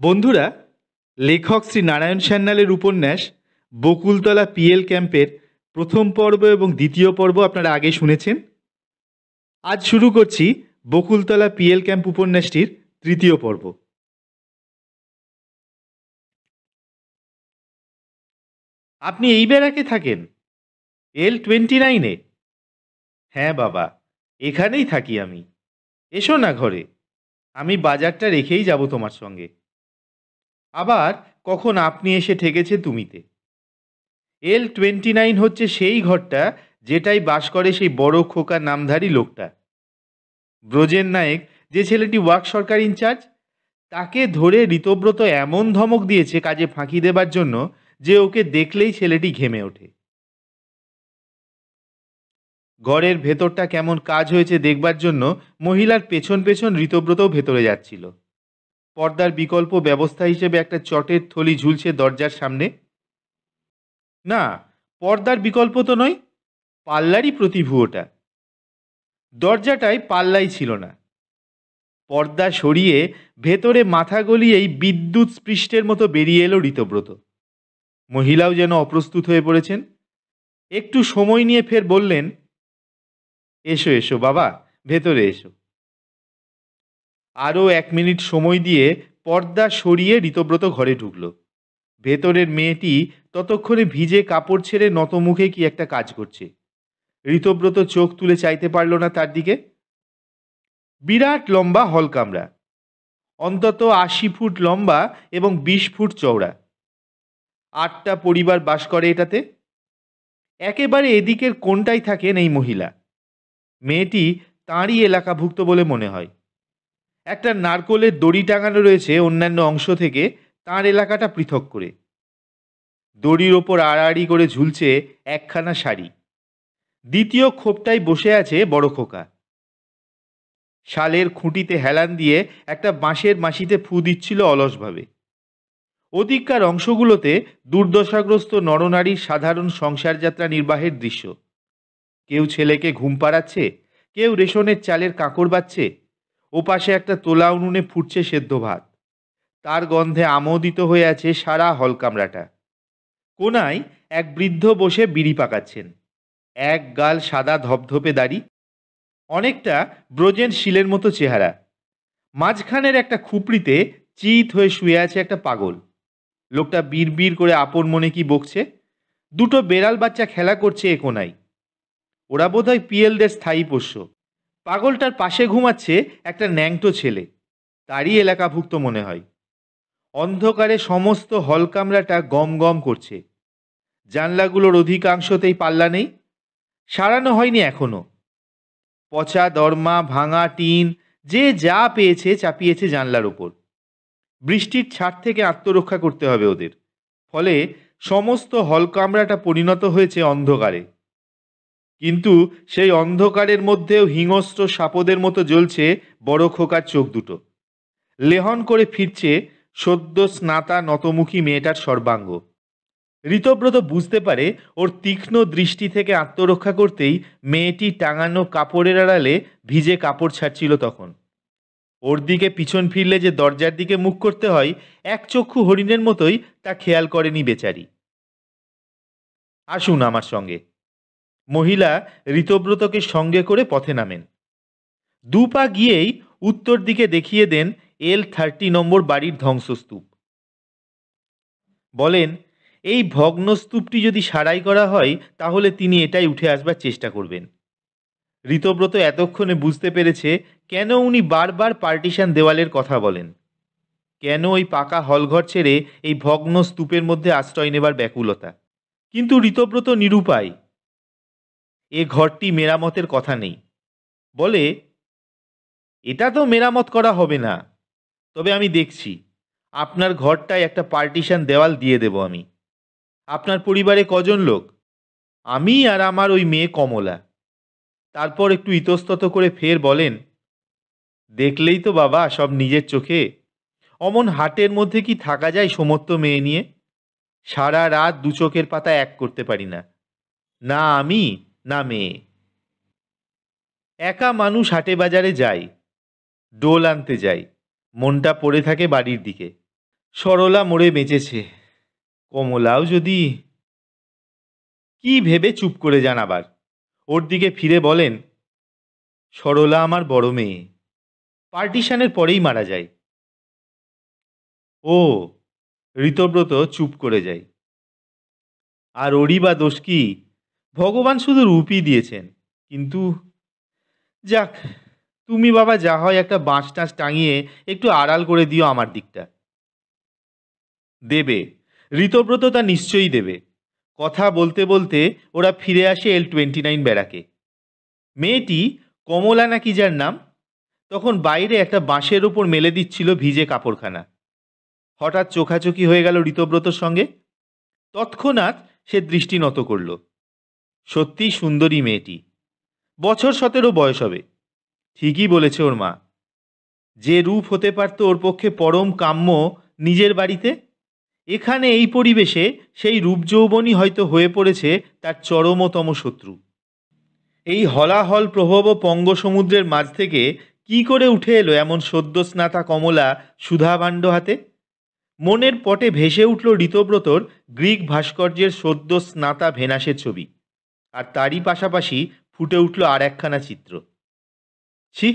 বন্ধুরা, লেখক শ্রী নারায়ণ সান্যালের উপন্যাস বকুলতলা পিএল ক্যাম্পের প্রথম পর্ব এবং দ্বিতীয় পর্ব আপনারা আগে শুনেছেন। আজ শুরু করছি বকুলতলা পিএল ক্যাম্প উপন্যাসটির তৃতীয় পর্ব। আপনি এই ব্যারাকে থাকেন? L29-এ? হ্যাঁ বাবা, এখানেই থাকি আমি। এসো না ঘরে, আমি বাজারটা রেখেই যাব তোমার সঙ্গে। আবার কখন আপনি এসে ঠেকেছে তুমিতে। L29 হচ্ছে সেই ঘরটা যেটাই বাস করে সেই বড় খোকা নামধারী লোকটা, ব্রজেন নায়েক, যে ছেলেটি ওয়ার্ক সরকার ইনচার্জ। তাকে ধরে ঋতব্রত এমন ধমক দিয়েছে কাজে ফাঁকি দেবার জন্য যে ওকে দেখলেই ছেলেটি ঘেমে ওঠে। ঘরের ভেতরটা কেমন কাজ হয়েছে দেখবার জন্য মহিলার পেছন পেছন ঋতব্রতও ভেতরে যাচ্ছিল। পর্দার বিকল্প ব্যবস্থা হিসেবে একটা চটের থলি ঝুলছে দরজার সামনে। না, পর্দার বিকল্প তো নয়, পাল্লারই প্রতিভু ওটা। দরজাটায় পাল্লাই ছিল না। পর্দা সরিয়ে ভেতরে মাথা গলিয়েই বিদ্যুৎ স্পৃষ্টের মতো বেরিয়ে এলো ঋতব্রত। মহিলাও যেন অপ্রস্তুত হয়ে পড়েছেন। একটু সময় নিয়ে ফের বললেন, এসো এসো বাবা, ভেতরে এসো। আরও 1 মিনিট সময় দিয়ে পর্দা সরিয়ে ঋতব্রত ঘরে ঢুকল। ভেতরের মেয়েটি ততক্ষণে ভিজে কাপড় ছেড়ে নতমুখে কি একটা কাজ করছে। ঋতব্রত চোখ তুলে চাইতে পারল না তার দিকে। বিরাট লম্বা হল কামরা, অন্তত 80 ফুট লম্বা এবং 20 ফুট চওড়া। 8টা পরিবার বাস করে এটাতে। একেবারে এদিকের কোণটায় থাকেন এই মহিলা। মেয়েটি তাঁরই এলাকাভুক্ত বলে মনে হয়। একটা নারকোলের দড়ি টাঙানো রয়েছে অন্যান্য অংশ থেকে তাঁর এলাকাটা পৃথক করে। দড়ির ওপর আড়াআড়ি করে ঝুলছে একখানা শাড়ি। দ্বিতীয় খোপটায় বসে আছে বড় খোকা। শালের খুঁটিতে হেলান দিয়ে একটা বাঁশের মাসিতে ফু দিচ্ছিল অলসভাবে। অধিককার অংশগুলোতে দুর্দশাগ্রস্ত নরনারীর সাধারণ সংসার যাত্রা নির্বাহের দৃশ্য। কেউ ছেলেকে ঘুম পাড়াচ্ছে, কেউ রেশনের চালের কাঁকড় বাচ্ছে। ওপাশে একটা তোলা উনুনে ফুটছে সেদ্ধ ভাত। তার গন্ধে আমোদিত হয়ে আছে সারা হল কামরাটা। কোনায় এক বৃদ্ধ বসে বিড়ি পাকাচ্ছেন। এক গাল সাদা ধপধপে দাড়ি, অনেকটা ব্রোজেন শিলের মতো চেহারা। মাঝখানের একটা খুপড়িতে চিত হয়ে শুয়ে আছে একটা পাগল। লোকটা বিড়বিড় করে আপন মনে কি বকছে। দুটো বেড়াল বাচ্চা খেলা করছে এ কোনায়। ওরা বোধহয় পিএলদের স্থায়ী পোষ্য। পাগলটার পাশে ঘুমাচ্ছে একটা ন্যাংটো ছেলে, তারই এলাকাভুক্ত মনে হয়। অন্ধকারে সমস্ত হল কামরাটা গম গম করছে। জানলাগুলোর অধিকাংশতেই পাল্লা নেই, সারানো হয়নি এখনো। পচা দরমা, ভাঙা টিন, যে যা পেয়েছে চাপিয়েছে জানলার ওপর। বৃষ্টির ছাট থেকে আত্মরক্ষা করতে হবে ওদের। ফলে সমস্ত হল কামরাটা পরিণত হয়েছে অন্ধকারে। কিন্তু সেই অন্ধকারের মধ্যেও হিংস্র সাপদের মতো জ্বলছে বড় খোকার চোখ দুটো। লেহন করে ফিরছে সদ্য স্নাতা নতমুখী মেয়েটার সর্বাঙ্গ। ঋতব্রত বুঝতে পারে ওর তীক্ষ্ণ দৃষ্টি থেকে আত্মরক্ষা করতেই মেয়েটি টাঙানো কাপড়ের আড়ালে ভিজে কাপড় ছাড়ছিল তখন। ওর দিকে পিছন ফিরলে যে দরজার দিকে মুখ করতে হয়, একচক্ষু হরিণের মতোই তা খেয়াল করেনি বেচারি। আসুন আমার সঙ্গে। মহিলা ঋতব্রতকে সঙ্গে করে পথে নামেন। 2 পা গিয়েই উত্তর দিকে দেখিয়ে দেন L30 নম্বর বাড়ির ধ্বংসস্তূপ। বলেন, এই ভগ্নস্তূপটি যদি সারাই করা হয় তাহলে তিনি এটাই উঠে আসবার চেষ্টা করবেন। ঋতব্রত এতক্ষণে বুঝতে পেরেছে কেন উনি বারবার পার্টিশন দেওয়ালের কথা বলেন, কেন ওই পাকা হলঘর ছেড়ে এই ভগ্ন স্তূপের মধ্যে আশ্রয় নেবার ব্যাকুলতা। কিন্তু ঋতব্রত নিরুপায়। এ ঘরটি মেরামতের কথা নেই। বলে, এটা তো মেরামত করা হবে না, তবে আমি দেখছি। আপনার ঘরটায় একটা পার্টিশন দেওয়াল দিয়ে দেব আমি। আপনার পরিবারে কজন লোক? আমি আর আমার ওই মেয়ে কমলা। তারপর একটু ইতস্তত করে ফের বলেন, দেখলেই তো বাবা সব নিজের চোখে। অমন হাটের মধ্যে কি থাকা যায় সমস্ত মেয়ে নিয়ে? সারা রাত 2 চোখের পাতা এক করতে পারি না, না আমি না মেয়ে। একা মানুষ হাটে বাজারে যায়, ডোল আনতে যায়, মনটা পড়ে থাকে বাড়ির দিকে। সরলা মরে বেঁচেছে, কমলাও যদি। কি ভেবে চুপ করে যান, আবার ওর দিকে ফিরে বলেন, সরলা আমার বড় মেয়ে, পার্টিশনের পরেই মারা যায়। ও। ঋতব্রত চুপ করে যায়। আর ওরই বা দোষ কি? ভগবান শুধু রূপই দিয়েছেন, কিন্তু যাক, তুমি বাবা যা হয় একটা বাঁশ টাঁশ টাঙিয়ে একটু আড়াল করে দিও আমার দিকটা। দেবে, ঋতব্রত তা নিশ্চয়ই দেবে। কথা বলতে বলতে ওরা ফিরে আসে L29 ব্যারাকে। মেয়েটি, কমলা নাকি যার নাম, তখন বাইরে একটা বাঁশের ওপর মেলে দিচ্ছিল ভিজে কাপড়খানা। হঠাৎ চোখাচোখি হয়ে গেল ঋতব্রতর সঙ্গে। তৎক্ষণাৎ সে দৃষ্টি নত করল। সত্যিই সুন্দরী মেয়েটি, বছর 17 বয়স হবে। ঠিকই বলেছে ওর মা, যে রূপ হতে পারত ওর পক্ষে পরম কাম্য নিজের বাড়িতে, এখানে এই পরিবেশে সেই রূপ যৌবনই হয়তো হয়ে পড়েছে তার চরমতম শত্রু। এই হলাহল প্রভব পঙ্গ সমুদ্রের মাঝ থেকে কি করে উঠে এলো এমন সদ্য স্নাতা কমলা সুধাভাণ্ড হাতে? মনের পটে ভেসে উঠল ঋতব্রতর গ্রিক ভাস্কর্যের সদ্য স্নাতা ভেনাসের ছবি, আর তারই পাশাপাশি ফুটে উঠল আর একখানা চিত্র। ছি!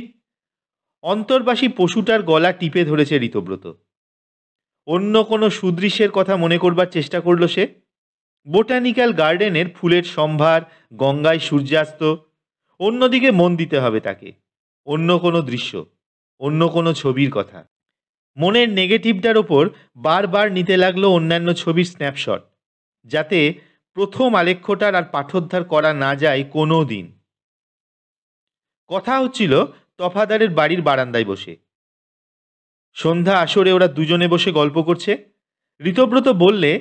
অন্তর্বাসী পশুটার গলা টিপে ধরেছে ঋতব্রত। অন্য কোনো সুদৃশ্যের কথা মনে করবার চেষ্টা করল সে। বোটানিক্যাল গার্ডেনের ফুলের সম্ভার, গঙ্গায় সূর্যাস্ত, অন্যদিকে মন দিতে হবে তাকে। অন্য কোনো দৃশ্য, অন্য কোনো ছবির কথা। মনের নেগেটিভটার ওপর বারবার নিতে লাগলো অন্যান্য ছবির স্ন্যাপশট, যাতে প্রথম আলেখ্যটার আর পাঠোদ্ধার করা না যায় কোনো দিন। কথা হচ্ছিল তফাদারের বাড়ির বারান্দায় বসে। সন্ধ্যা আসরে ওরা দুজনে বসে গল্প করছে। ঋতব্রত বললে,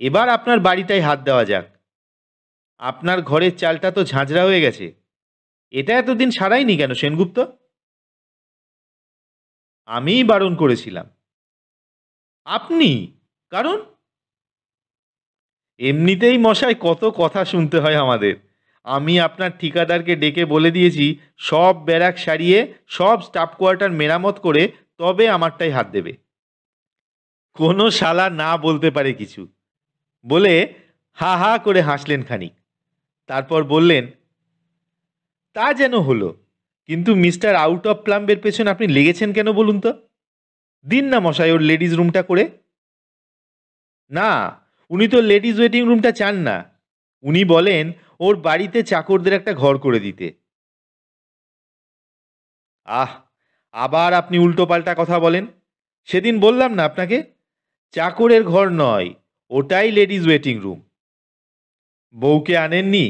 এবার আপনার বাড়িটায় হাত দেওয়া যাক। আপনার ঘরের চালটা তো ঝাঁঝরা হয়ে গেছে, এটা এতদিন সারাইনি কেন সেনগুপ্ত? আমিই বারণ করেছিলাম। আপনি? কারণ? এমনিতেই মশাই কত কথা শুনতে হয় আমাদের। আমি আপনার ঠিকাদারকে ডেকে বলে দিয়েছি সব ব্যারাক সারিয়ে সব স্টাফ কোয়ার্টার মেরামত করে তবে আমারটাই হাত দেবে। কোনো শালা না বলতে পারে কিছু, বলে হা হা করে হাসলেন খানিক। তারপর বললেন, তা যেন হলো, কিন্তু মিস্টার আউট অফ প্লাম্বের পেছন আপনি লেগেছেন কেন বলুন তো? দিন না মশাই ওর লেডিজ রুমটা করে। না, উনি তো লেডিজ ওয়েটিং রুমটা চান না। উনি বলেন ওর বাড়িতে চাকরদের একটা ঘর করে দিতে। আহ, আবার আপনি উল্টোপাল্টা কথা বলেন। সেদিন বললাম না আপনাকে, চাকরের ঘর নয়, ওটাই লেডিজ ওয়েটিং রুম। বউকে আনেননি,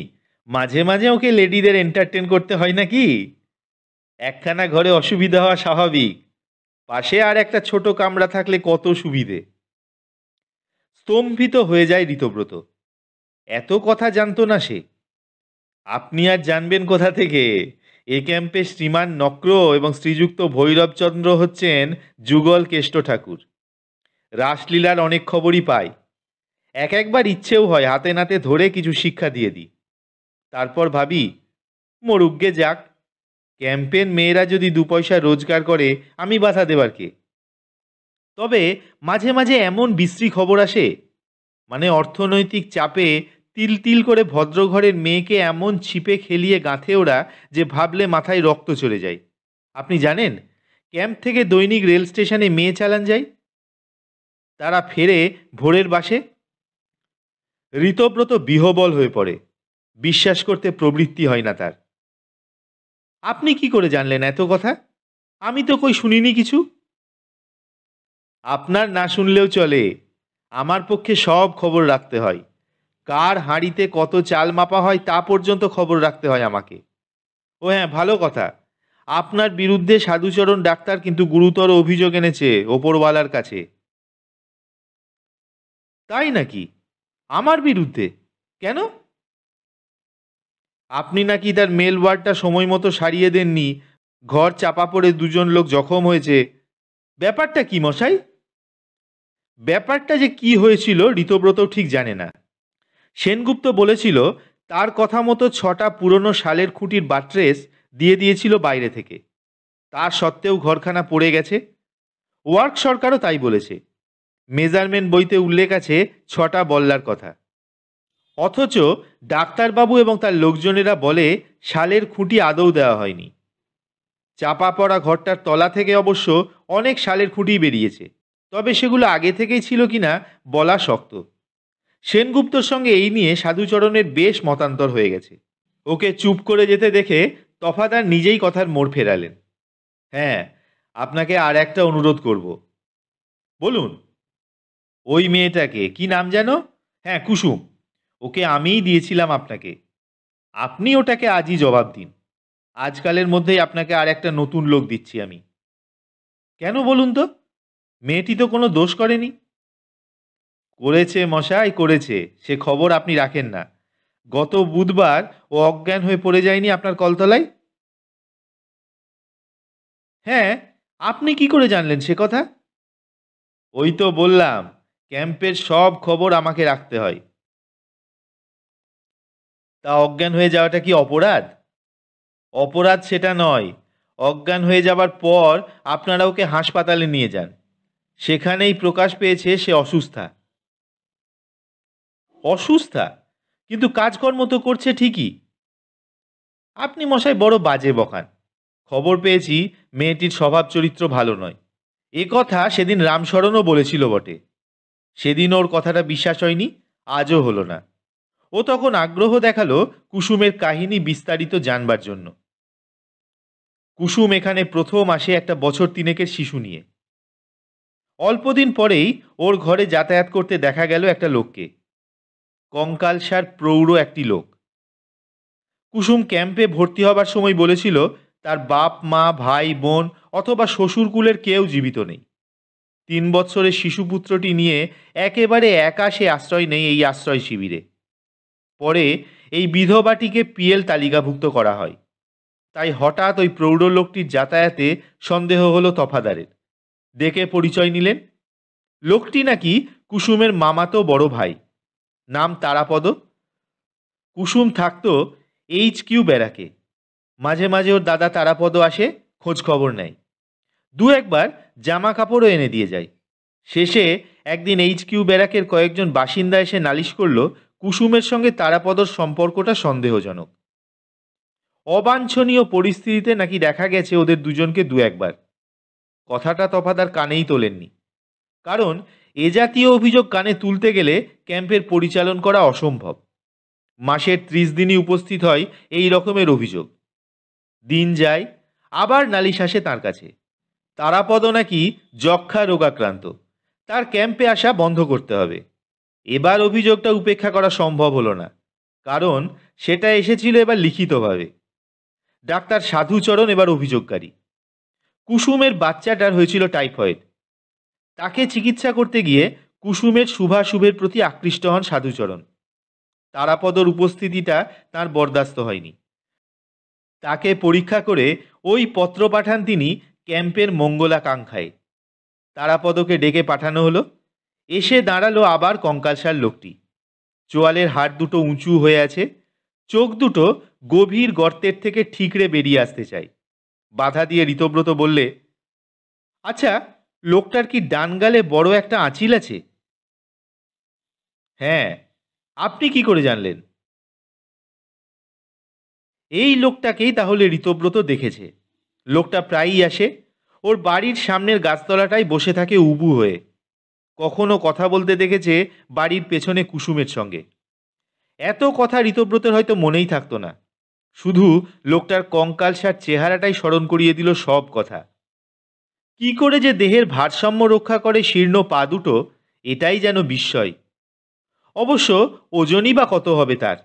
মাঝে মাঝে ওকে লেডিদের এন্টারটেন করতে হয় নাকি? একখানা ঘরে অসুবিধা হওয়া স্বাভাবিক, পাশে আর একটা ছোট কামরা থাকলে কত সুবিধে। স্তম্ভিত হয়ে যায় ঋতব্রত। এত কথা জানতো না সে। আপনি আর জানবেন কোথা থেকে? এ ক্যাম্পে শ্রীমান নক্র এবং শ্রীযুক্ত ভৈরবচন্দ্র হচ্ছেন যুগল কেষ্ট ঠাকুর। রাসলীলার অনেক খবরই পাই। এক একবার ইচ্ছেও হয় হাতে নাতে ধরে কিছু শিক্ষা দিয়ে দিই। তারপর ভাবি, মরুগ্গে যাক, ক্যাম্পের মেয়েরা যদি 2 পয়সা রোজগার করে আমি বাধা দেবার কে? তবে মাঝে মাঝে এমন বিশ্রী খবর আসে, মানে অর্থনৈতিক চাপে তিল তিল করে ভদ্রঘরের মেয়েকে এমন ছিপে খেলিয়ে গাঁথে ওরা যে ভাবলে মাথায় রক্ত চলে যায়। আপনি জানেন, ক্যাম্প থেকে দৈনিক রেল স্টেশনে মেয়ে চালান যায়। তারা ফেরে ভোরের বাসে। ঋতব্রত বিহবল হয়ে পড়ে। বিশ্বাস করতে প্রবৃত্তি হয় না তার। আপনি কি করে জানলেন এত কথা? আমি তো কই শুনিনি কিছু। আপনার না শুনলেও চলে, আমার পক্ষে সব খবর রাখতে হয়। কার হাঁড়িতে কত চাল মাপা হয় তা পর্যন্ত খবর রাখতে হয় আমাকে। ও হ্যাঁ, ভালো কথা, আপনার বিরুদ্ধে সাধুচরণ ডাক্তার কিন্তু গুরুতর অভিযোগ এনেছে ওপরওয়ালার কাছে। তাই নাকি? আমার বিরুদ্ধে? কেন? আপনি নাকি তার মেল ওয়ার্ডটা সময় মতো সারিয়ে দেননি, ঘর চাপা পড়ে 2জন লোক জখম হয়েছে। ব্যাপারটা কি মশাই? ব্যাপারটা যে কি হয়েছিল ঋতব্রত ঠিক জানে না। সেনগুপ্ত বলেছিল তার কথা মতো 6টা পুরনো শালের খুঁটির বাট্রেস দিয়ে দিয়েছিল বাইরে থেকে। তা সত্ত্বেও ঘরখানা পড়ে গেছে। ওয়ার্ক সরকারও তাই বলেছে। মেজারমেন্ট বইতে উল্লেখ আছে 6টা বল্লার কথা। অথচ ডাক্তারবাবু এবং তার লোকজনেরা বলে শালের খুঁটি আদৌ দেওয়া হয়নি। চাপা পড়া ঘরটার তলা থেকে অবশ্য অনেক শালের খুঁটি বেরিয়েছে, তবে সেগুলো আগে থেকেই ছিল কিনা বলা শক্ত। সেনগুপ্তর সঙ্গে এই নিয়ে সাধুচরণের বেশ মতান্তর হয়ে গেছে। ওকে চুপ করে যেতে দেখে তফাদার নিজেই কথার মোড় ফেরালেন। হ্যাঁ, আপনাকে আর একটা অনুরোধ করব। বলুন। ওই মেয়েটাকে কি নাম যেন? হ্যাঁ, কুসুম। ওকে আমিই দিয়েছিলাম আপনাকে। আপনি ওটাকে আজই জবাব দিন। আজকালের মধ্যেই আপনাকে আর একটা নতুন লোক দিচ্ছি আমি। কেন বলুন তো? মেয়েটি তো কোনো দোষ করেনি। করেছে মশাই, করেছে। সে খবর আপনি রাখেন না। গত বুধবার ও অজ্ঞান হয়ে পড়ে যায়নি আপনার কলতলায়? হ্যাঁ, আপনি কি করে জানলেন সে কথা? ওই তো বললাম, ক্যাম্পের সব খবর আমাকে রাখতে হয়। তা অজ্ঞান হয়ে যাওয়াটা কি অপরাধ? অপরাধ সেটা নয়। অজ্ঞান হয়ে যাবার পর আপনারা ওকে হাসপাতালে নিয়ে যান। সেখানেই প্রকাশ পেয়েছে সে অসুস্থা। অসুস্থা? কিন্তু কাজকর্ম তো করছে ঠিকই। আপনি মশাই বড় বাজে বকান। খবর পেয়েছি মেয়েটির স্বভাব চরিত্র ভালো নয়। এ কথা সেদিন রামশরণও বলেছিল বটে। সেদিন ওর কথাটা বিশ্বাস হয়নি, আজও হলো না। ও তখন আগ্রহ দেখালো কুসুমের কাহিনী বিস্তারিত জানবার জন্য। কুসুম এখানে প্রথম আসে একটা বছর তিনেকের শিশু নিয়ে। অল্পদিন পরেই ওর ঘরে যাতায়াত করতে দেখা গেল একটা লোককে। কঙ্কালসার প্রৌঢ় একটি লোক। কুসুম ক্যাম্পে ভর্তি হবার সময় বলেছিল তার বাপ মা ভাই বোন অথবা শ্বশুরকুলের কেউ জীবিত নেই। 3 বৎসরের শিশুপুত্রটি নিয়ে একেবারে একা সে আশ্রয় নেই এই আশ্রয় শিবিরে। পরে এই বিধবাটিকে পিএল তালিকাভুক্ত করা হয়। তাই হঠাৎ ওই প্রৌঢ় লোকটির যাতায়াতে সন্দেহ হলো তফাদারের। ডেকে পরিচয় নিলেন। লোকটি নাকি কুসুমের মামাতো বড় ভাই। নাম তারাপদ। কুসুম থাকতো HQ ব্যারাকে। মাঝে মাঝে ওর দাদা তারাপদ আসে, খোঁজ খবর নেয়। দু একবার জামা কাপড়ও এনে দিয়ে যায়। শেষে একদিন HQ ব্যারাকের কয়েকজন বাসিন্দা এসে নালিশ করল কুসুমের সঙ্গে তারাপদর সম্পর্কটা সন্দেহজনক। অবাঞ্ছনীয় পরিস্থিতিতে নাকি দেখা গেছে ওদের দুজনকে দু একবার। কথাটা তফাদার কানেই তোলেননি। কারণ এ জাতীয় অভিযোগ কানে তুলতে গেলে ক্যাম্পের পরিচালন করা অসম্ভব। মাসের 30 দিনই উপস্থিত হয় এই রকমের অভিযোগ। দিন যায়, আবার নালিশ আসে তার কাছে। তারাপদ নাকি যক্ষা রোগাক্রান্ত, তার ক্যাম্পে আসা বন্ধ করতে হবে। এবার অভিযোগটা উপেক্ষা করা সম্ভব হলো না, কারণ সেটা এসেছিল এবার লিখিতভাবে। ডাক্তার সাধুচরণ এবার অভিযোগকারী। কুসুমের বাচ্চাটার হয়েছিল টাইফয়েড। তাকে চিকিৎসা করতে গিয়ে কুসুমের শুভাশুভের প্রতি আকৃষ্ট হন সাধুচরণ। তারাপদর উপস্থিতিটা তার বরদাস্ত হয়নি। তাকে পরীক্ষা করে ওই পত্র পাঠান তিনি ক্যাম্পের মঙ্গলাকাঙ্ক্ষায়। তারাপদকে ডেকে পাঠানো হলো। এসে দাঁড়ালো আবার কঙ্কালসার লোকটি। চোয়ালের হাড় দুটো উঁচু হয়ে আছে, চোখ দুটো গভীর গর্তের থেকে ঠিকরে বেরিয়ে আসতে চায়। বাধা দিয়ে ঋতব্রত বললে, আচ্ছা, লোকটার কি ডান গালে বড় একটা আঁচিল আছে? হ্যাঁ। আপনি কি করে জানলেন? এই লোকটাকেই তাহলে ঋতব্রত দেখেছে। লোকটা প্রায়ই আসে। ওর বাড়ির সামনের গাছতলাটায় বসে থাকে উবু হয়ে। কখনো কথা বলতে দেখেছে বাড়ির পেছনে কুসুমের সঙ্গে। এত কথা ঋতব্রতের হয়তো মনেই থাকতো না। শুধু লোকটার কঙ্কালসার চেহারাটাই স্মরণ করিয়ে দিল সব কথা। কি করে যে দেহের ভারসাম্য রক্ষা করে শীর্ণ পা দুটো, এটাই যেন বিস্ময়। অবশ্য ওজনই বা কত হবে তার?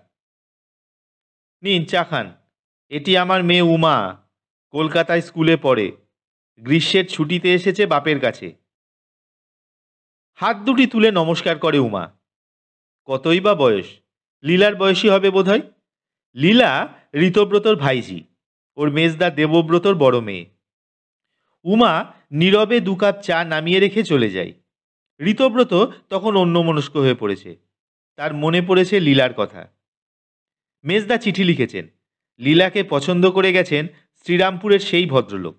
নিন চা খান। এটি আমার মেয়ে উমা, কলকাতায় স্কুলে পড়ে। গ্রীষ্মের ছুটিতে এসেছে বাপের কাছে। হাত দুটি তুলে নমস্কার করে উমা। কতই বা বয়স? লীলার বয়সী হবে বোধহয়। লীলা ঋতব্রতর ভাইঝি, ওর মেজদা দেবব্রতর বড় মেয়ে। উমা নীরবে 2 কাপ চা নামিয়ে রেখে চলে যায়। ঋতব্রত তখন অন্যমনস্ক হয়ে পড়েছে। তার মনে পড়েছে লীলার কথা। মেজদা চিঠি লিখেছেন, লীলাকে পছন্দ করে গেছেন শ্রীরামপুরের সেই ভদ্রলোক।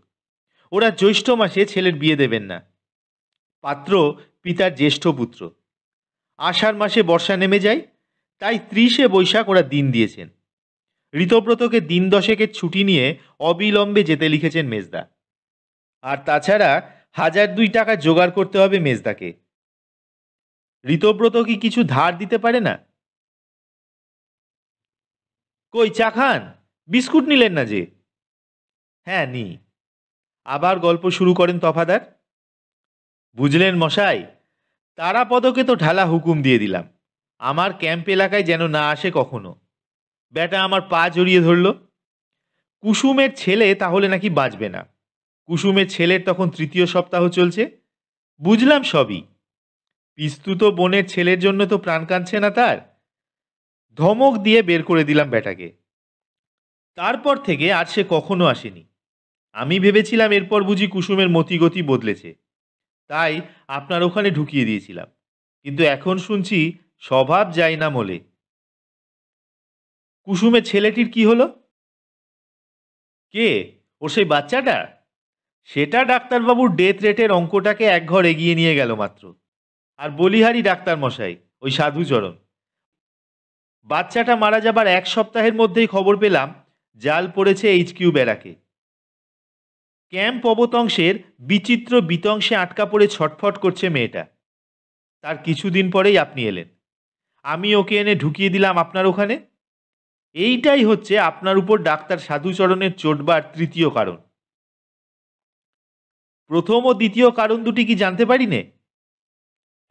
ওরা জ্যৈষ্ঠ মাসে ছেলের বিয়ে দেবেন না। পাত্র পিতার জ্যেষ্ঠ পুত্র। আষাঢ় মাসে বর্ষা নেমে যায়, তাই 30শে বৈশাখ ওরা দিন দিয়েছেন। ঋতব্রতকে দিন দশেকের ছুটি নিয়ে অবিলম্বে যেতে লিখেছেন মেজদা। আর তাছাড়া 1002 টাকা জোগাড় করতে হবে মেজদাকে। ঋতব্রত কি কিছু ধার দিতে পারে না? কই চা খান? বিস্কুট নিলেন না যে? হ্যাঁ নি। আবার গল্প শুরু করেন তফাদার। বুঝলেন মশাই, তারাপদকে তো ঢালা হুকুম দিয়ে দিলাম, আমার ক্যাম্প এলাকায় যেন না আসে কখনো। ব্যাটা আমার পা জড়িয়ে ধরল। কুসুমের ছেলে তাহলে নাকি বাঁচবে না। কুসুমের ছেলের তখন 3য় সপ্তাহ চলছে। বুঝলাম সবই। পিস্তুত বোনের ছেলের জন্য তো প্রাণ কাঁদছে না তার। ধমক দিয়ে বের করে দিলাম ব্যাটাকে। তারপর থেকে আর সে কখনো আসেনি। আমি ভেবেছিলাম এরপর বুঝি কুসুমের মতিগতি বদলেছে, তাই আপনার ওখানে ঢুকিয়ে দিয়েছিলাম। কিন্তু এখন শুনছি স্বভাব যায় না মলে। কুসুমের ছেলেটির কি হলো? কে? ওর সেই বাচ্চাটা? সেটা ডাক্তারবাবুর ডেথ রেটের অঙ্কটাকে এক ঘর এগিয়ে নিয়ে গেল মাত্র। আর বলিহারি ডাক্তার মশাই, ওই সাধুচরণ। বাচ্চাটা মারা যাবার 1 সপ্তাহের মধ্যেই খবর পেলাম জাল পড়েছে HQ ব্যারাকে। ক্যাম্প অবতংশের বিচিত্র বিতংশে আটকা পড়ে ছটফট করছে মেয়েটা। তার কিছুদিন পরেই আপনি এলেন। আমি ওকে এনে ঢুকিয়ে দিলাম আপনার ওখানে। এইটাই হচ্ছে আপনার উপর ডাক্তার সাধুচরণের চোটবার 3য় কারণ। প্রথম ও দ্বিতীয় কারণ দুটি কি জানতে পারি নে?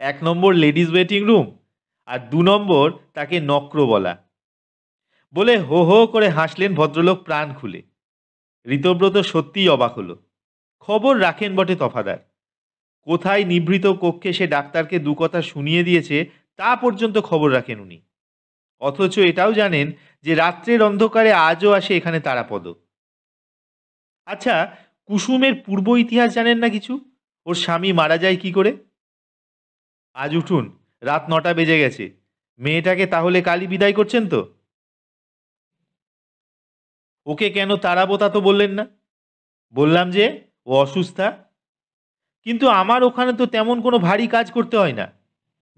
1 নম্বর লেডিস ওয়েটিং রুম, আর 2 নম্বর তাকে নক্র বলা। বলে হো হো করে হাসলেন ভদ্রলোক প্রাণ খুলে। ঋতব্রত সত্যিই অবাক হলো। খবর রাখেন বটে তফাদার। কোথায় নিভৃত কক্ষে সে ডাক্তারকে 2 কথা শুনিয়ে দিয়েছে তা পর্যন্ত খবর রাখেন উনি। অথচ এটাও জানেন যে রাত্রের অন্ধকারে আজও আসে এখানে তারাপদ। আচ্ছা, কুসুমের পূর্ব ইতিহাস জানেন না কিছু? ওর স্বামী মারা যায় কি করে? আজ উঠুন, রাত 9টা বেজে গেছে। মেয়েটাকে তাহলে কালই বিদায় করছেন তো? ওকে কেন তাড়াবো তা তো বললেন না। বললাম যে ও অসুস্থা। কিন্তু আমার ওখানে তো তেমন কোনো ভারী কাজ করতে হয় না।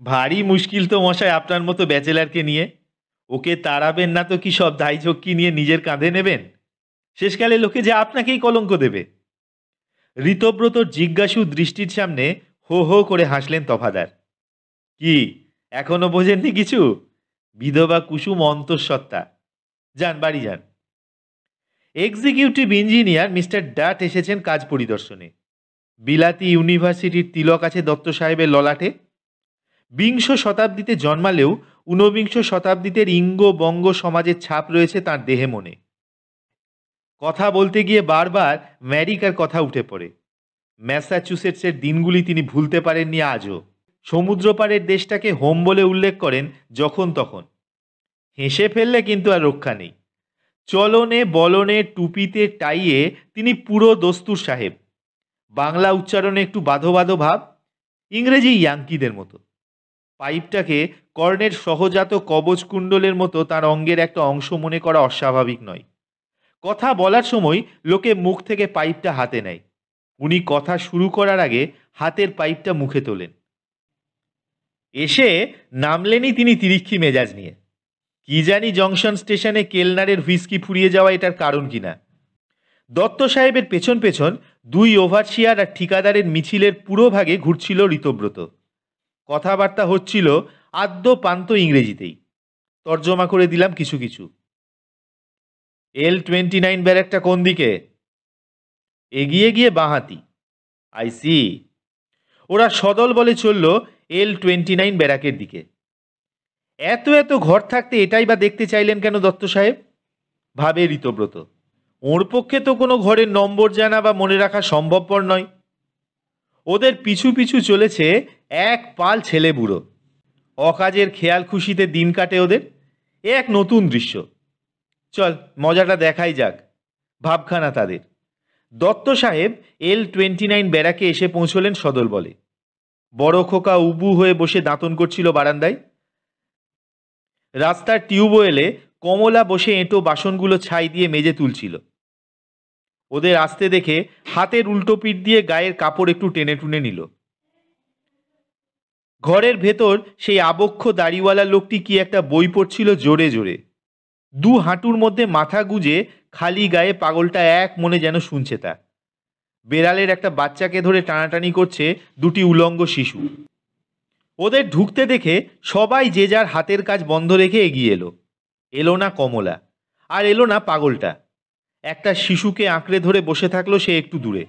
ভারী মুশকিল তো মশাই আপনার মতো ব্যাচেলারকে নিয়ে। ওকে তাড়াবেন না তো কি সব দায়ঝক্কি নিয়ে নিজের কাঁধে নেবেন? শেষকালে লোকে যে আপনাকেই কলঙ্ক দেবে। ঋতব্রতর জিজ্ঞাসু দৃষ্টির সামনে হো হো করে হাসলেন তফাদার। কি, এখনো বোঝেননি কিছু? বিধবা কুসুম অন্তঃসত্ত্বা। যান বাড়ি যান। এক্সিকিউটিভ ইঞ্জিনিয়ার মিস্টার ডাট এসেছেন কাজ পরিদর্শনে। বিলাতি ইউনিভার্সিটির তিলক আছে দত্ত সাহেবের ললাটে। 20 শতাব্দীতে জন্মালেও 29 শতাব্দীতে ইঙ্গ বঙ্গ সমাজের ছাপ রয়েছে তার দেহে মনে। কথা বলতে গিয়ে বারবার আমেরিকার কথা উঠে পড়ে। ম্যাসাচুসেটসের দিনগুলি তিনি ভুলতে পারেননি আজও। সমুদ্রপাড়ের দেশটাকে হোম বলে উল্লেখ করেন যখন তখন। হেসে ফেললে কিন্তু আর রক্ষা নেই। চলনে বলনে টুপিতে টাইয়ে তিনি পুরো দস্তুর সাহেব। বাংলা উচ্চারণে একটু বাধো বাধো ভাব, ইংরেজি ইয়াঙ্কিদের মতো। পাইপটাকে কর্ণের সহজাত কবচ কুণ্ডলের মতো তার অঙ্গের একটা অংশ মনে করা অস্বাভাবিক নয়। কথা বলার সময় লোকে মুখ থেকে পাইপটা হাতে নেয়। উনি কথা শুরু করার আগে হাতের পাইপটা মুখে তোলেন। এসে নামলেনই তিনি তিরিক্ষি মেজাজ নিয়ে। কি জানি জংশন স্টেশনে কেলনারের হুইস্কি ফুরিয়ে যাওয়া এটার কারণ কিনা। দত্ত সাহেবের পেছন পেছন 2 ওভারসিয়ার আর ঠিকাদারের মিছিলের পুরো ভাগে ঘুরছিল ঋতব্রত। কথাবার্তা হচ্ছিল আদ্য পান্ত ইংরেজিতেই। তর্জমা করে দিলাম কিছু কিছু। L29 ব্যারাকটা কোন দিকে? এগিয়ে গিয়ে বাঁহাতি। I see. ওরা সদল বলে চলল L29 ব্যারাকের দিকে। এত এত ঘর থাকতে এটাই বা দেখতে চাইলেন কেন দত্ত সাহেব? ভাবে ঋতব্রত। ওর পক্ষে তো কোনো ঘরের নম্বর জানা বা মনে রাখা সম্ভবপর নয়। ওদের পিছু পিছু চলেছে এক পাল ছেলে বুড়ো। অকাজের খেয়াল খুশিতে দিন কাটে ওদের। এ এক নতুন দৃশ্য। চল মজাটা দেখাই যাক। ভাবখানা তাদের। দত্ত সাহেব L29 ব্যারাকে এসে পৌঁছলেন সদল বলে। বড় খোকা উবু হয়ে বসে দাঁতন করছিল বারান্দায়। রাস্তার টিউবওয়েলে কমলা বসে এঁটো বাসনগুলো ছাই দিয়ে মেজে তুলছিল। ওদের আসতে দেখে হাতের উল্টো পিঠ দিয়ে গায়ের কাপড় একটু টেনে টুনে নিল। ঘরের ভেতর সেই আবক্ষ দাড়িওয়ালা লোকটি কি একটা বই পড়ছিল জোরে জোরে। দু হাঁটুর মধ্যে মাথা গুজে খালি গায়ে পাগলটা এক মনে যেন শুনছে তা। বেড়ালের একটা বাচ্চাকে ধরে টানাটানি করছে দুটি উলঙ্গ শিশু। ওদের ঢুকতে দেখে সবাই যে যার হাতের কাজ বন্ধ রেখে এগিয়ে এলো। এলো না কমলা, আর এলো না পাগলটা। একটা শিশুকে আঁকড়ে ধরে বসে থাকলো সে একটু দূরে।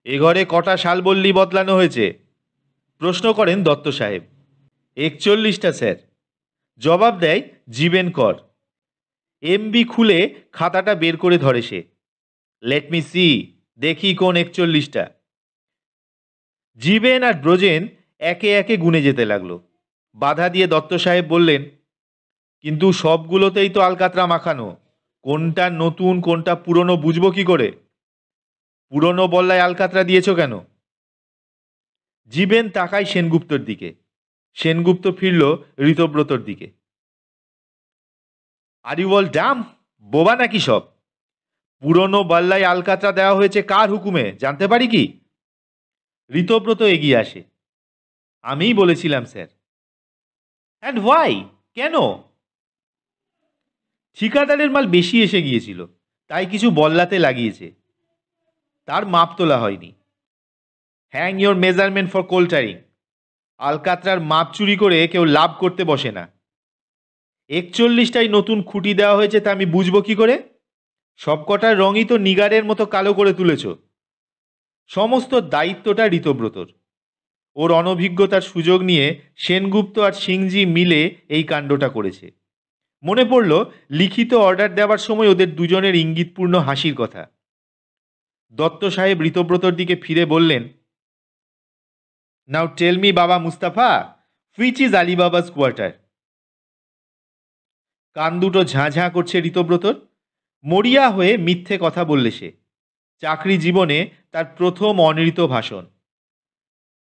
এ ঘরে কটা শালবল্লী বদলানো হয়েছে? প্রশ্ন করেন দত্ত সাহেব। 41টা স্যার, জবাব দেয় জীবেন কর। এমবি খুলে খাতাটা বের করে ধরে সে। লেট মি সি, দেখি কোন 41টা। জীবেন আর ব্রজেন একে একে গুনে যেতে লাগলো। বাধা দিয়ে দত্ত সাহেব বললেন, কিন্তু সবগুলোতেই তো আলকাতরা মাখানো, কোনটা নতুন কোনটা পুরনো বুঝবো কি করে? পুরনো বল্লায় আলকাতরা দিয়েছ কেন? জীবেন তাকায় সেনগুপ্তর দিকে। সেনগুপ্ত ফিরল ঋতব্রতর দিকে। Are you all Dam? বোবা নাকি সব? পুরনো বল্লায় আলকাতরা দেওয়া হয়েছে কার হুকুমে জানতে পারি কি? ঋতব্রত এগিয়ে আসে। আমিই বলেছিলাম স্যার। And why? কেন? ঠিকাদারের মাল বেশি এসে গিয়েছিল, তাই কিছু বল্লাতে লাগিয়েছে। তার মাপ তোলা হয়নি। Hang your measurement for coal tarring. আলকাতরার মাপ চুরি করে কেউ লাভ করতে বসে না। 41টাই নতুন খুঁটি দেওয়া হয়েছে, তা আমি বুঝবো কি করে? সবকটার রঙই তো নিগারের মতো কালো করে তুলেছ। সমস্ত দায়িত্বটা ঋতব্রতর। ওর অনভিজ্ঞতার সুযোগ নিয়ে সেনগুপ্ত আর সিংজি মিলে এই কাণ্ডটা করেছে। মনে পড়ল লিখিত অর্ডার দেওয়ার সময় ওদের দুজনের ইঙ্গিতপূর্ণ হাসির কথা। দত্ত সাহেব ঋতব্রতর দিকে ফিরে বললেন, নাও টেল মি বাবা মুস্তাফা, হুইচ ইজ আলিবাবাস কোয়ার্টার? কান দুটো ঝাঁ ঝাঁ করছে ঋতব্রতর। মরিয়া হয়ে মিথ্যে কথা বললে সে। চাকরি জীবনে তার প্রথম অনৃত ভাষণ।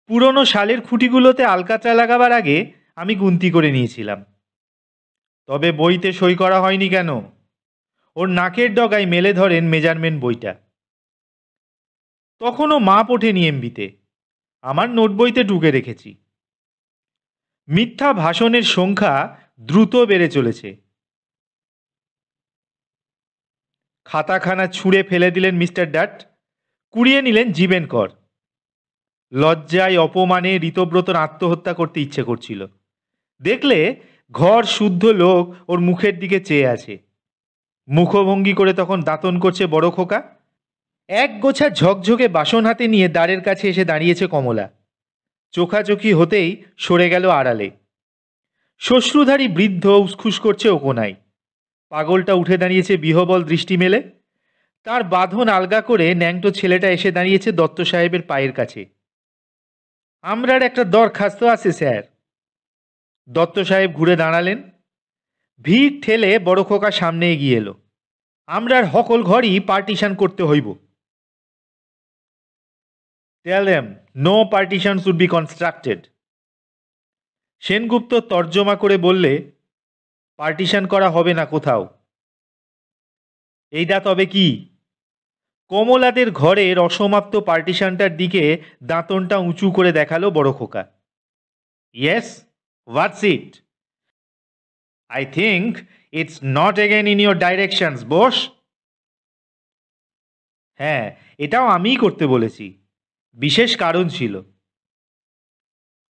পুরনো শালের খুঁটিগুলোতে আলকাতরা লাগাবার আগে আমি গুনতি করে নিয়েছিলাম। তবে বইতে সই করা হয়নি কেন? ওর নাকের ডগায় মেলে ধরেন মেজারমেন্ট বইটা। তখনও মাপ ওঠেনি এমবিতে। আমার নোট বইতে ঢুকে রেখেছি। মিথ্যা ভাষণের সংখ্যা দ্রুত বেড়ে চলেছে। খাতাখানা ছুঁড়ে ফেলে দিলেন মিস্টার ডাট। কুড়িয়ে নিলেন জীবেন কর। লজ্জায় অপমানে ঋতব্রতর আত্মহত্যা করতে ইচ্ছে করছিল। দেখলে ঘর শুদ্ধ লোক ওর মুখের দিকে চেয়ে আছে। মুখভঙ্গি করে তখন দাঁতন করছে বড় খোকা। এক গোছা ঝকঝকে বাসন হাতে নিয়ে দ্বারের কাছে এসে দাঁড়িয়েছে কমলা। চোখাচোখি হতেই সরে গেল আড়ালে। শ্বশ্রুধারী বৃদ্ধ উসখুস করছে ও কোনায়। পাগলটা উঠে দাঁড়িয়েছে বিহবল দৃষ্টি মেলে। তার বাঁধন আলগা করে ন্যাংটো ছেলেটা এসে দাঁড়িয়েছে দত্ত সাহেবের পায়ের কাছে। আমরার একটা দরখাস্ত আছে স্যার। দত্ত সাহেব ঘুরে দাঁড়ালেন। ভিড় ঠেলে বড় খোকা সামনে এগিয়ে এলো। আমরার হকল ঘরই পার্টিশন করতে হইব। Tell them no partition should be constructed. Sengupta তর্জমা করে বললে, পার্টিশন করা হবে না কোথাও। এইটা তবে কি? কমলাদের ঘরের অসমাপ্ত পার্টিশনটার দিকে দাঁতনটা উঁচু করে দেখালো বড় খোকা। Yes, what's it? I think it's not again in your directions boss. হ্যাঁ, এটাও আমিই করতে বলেছি। বিশেষ কারণ ছিল।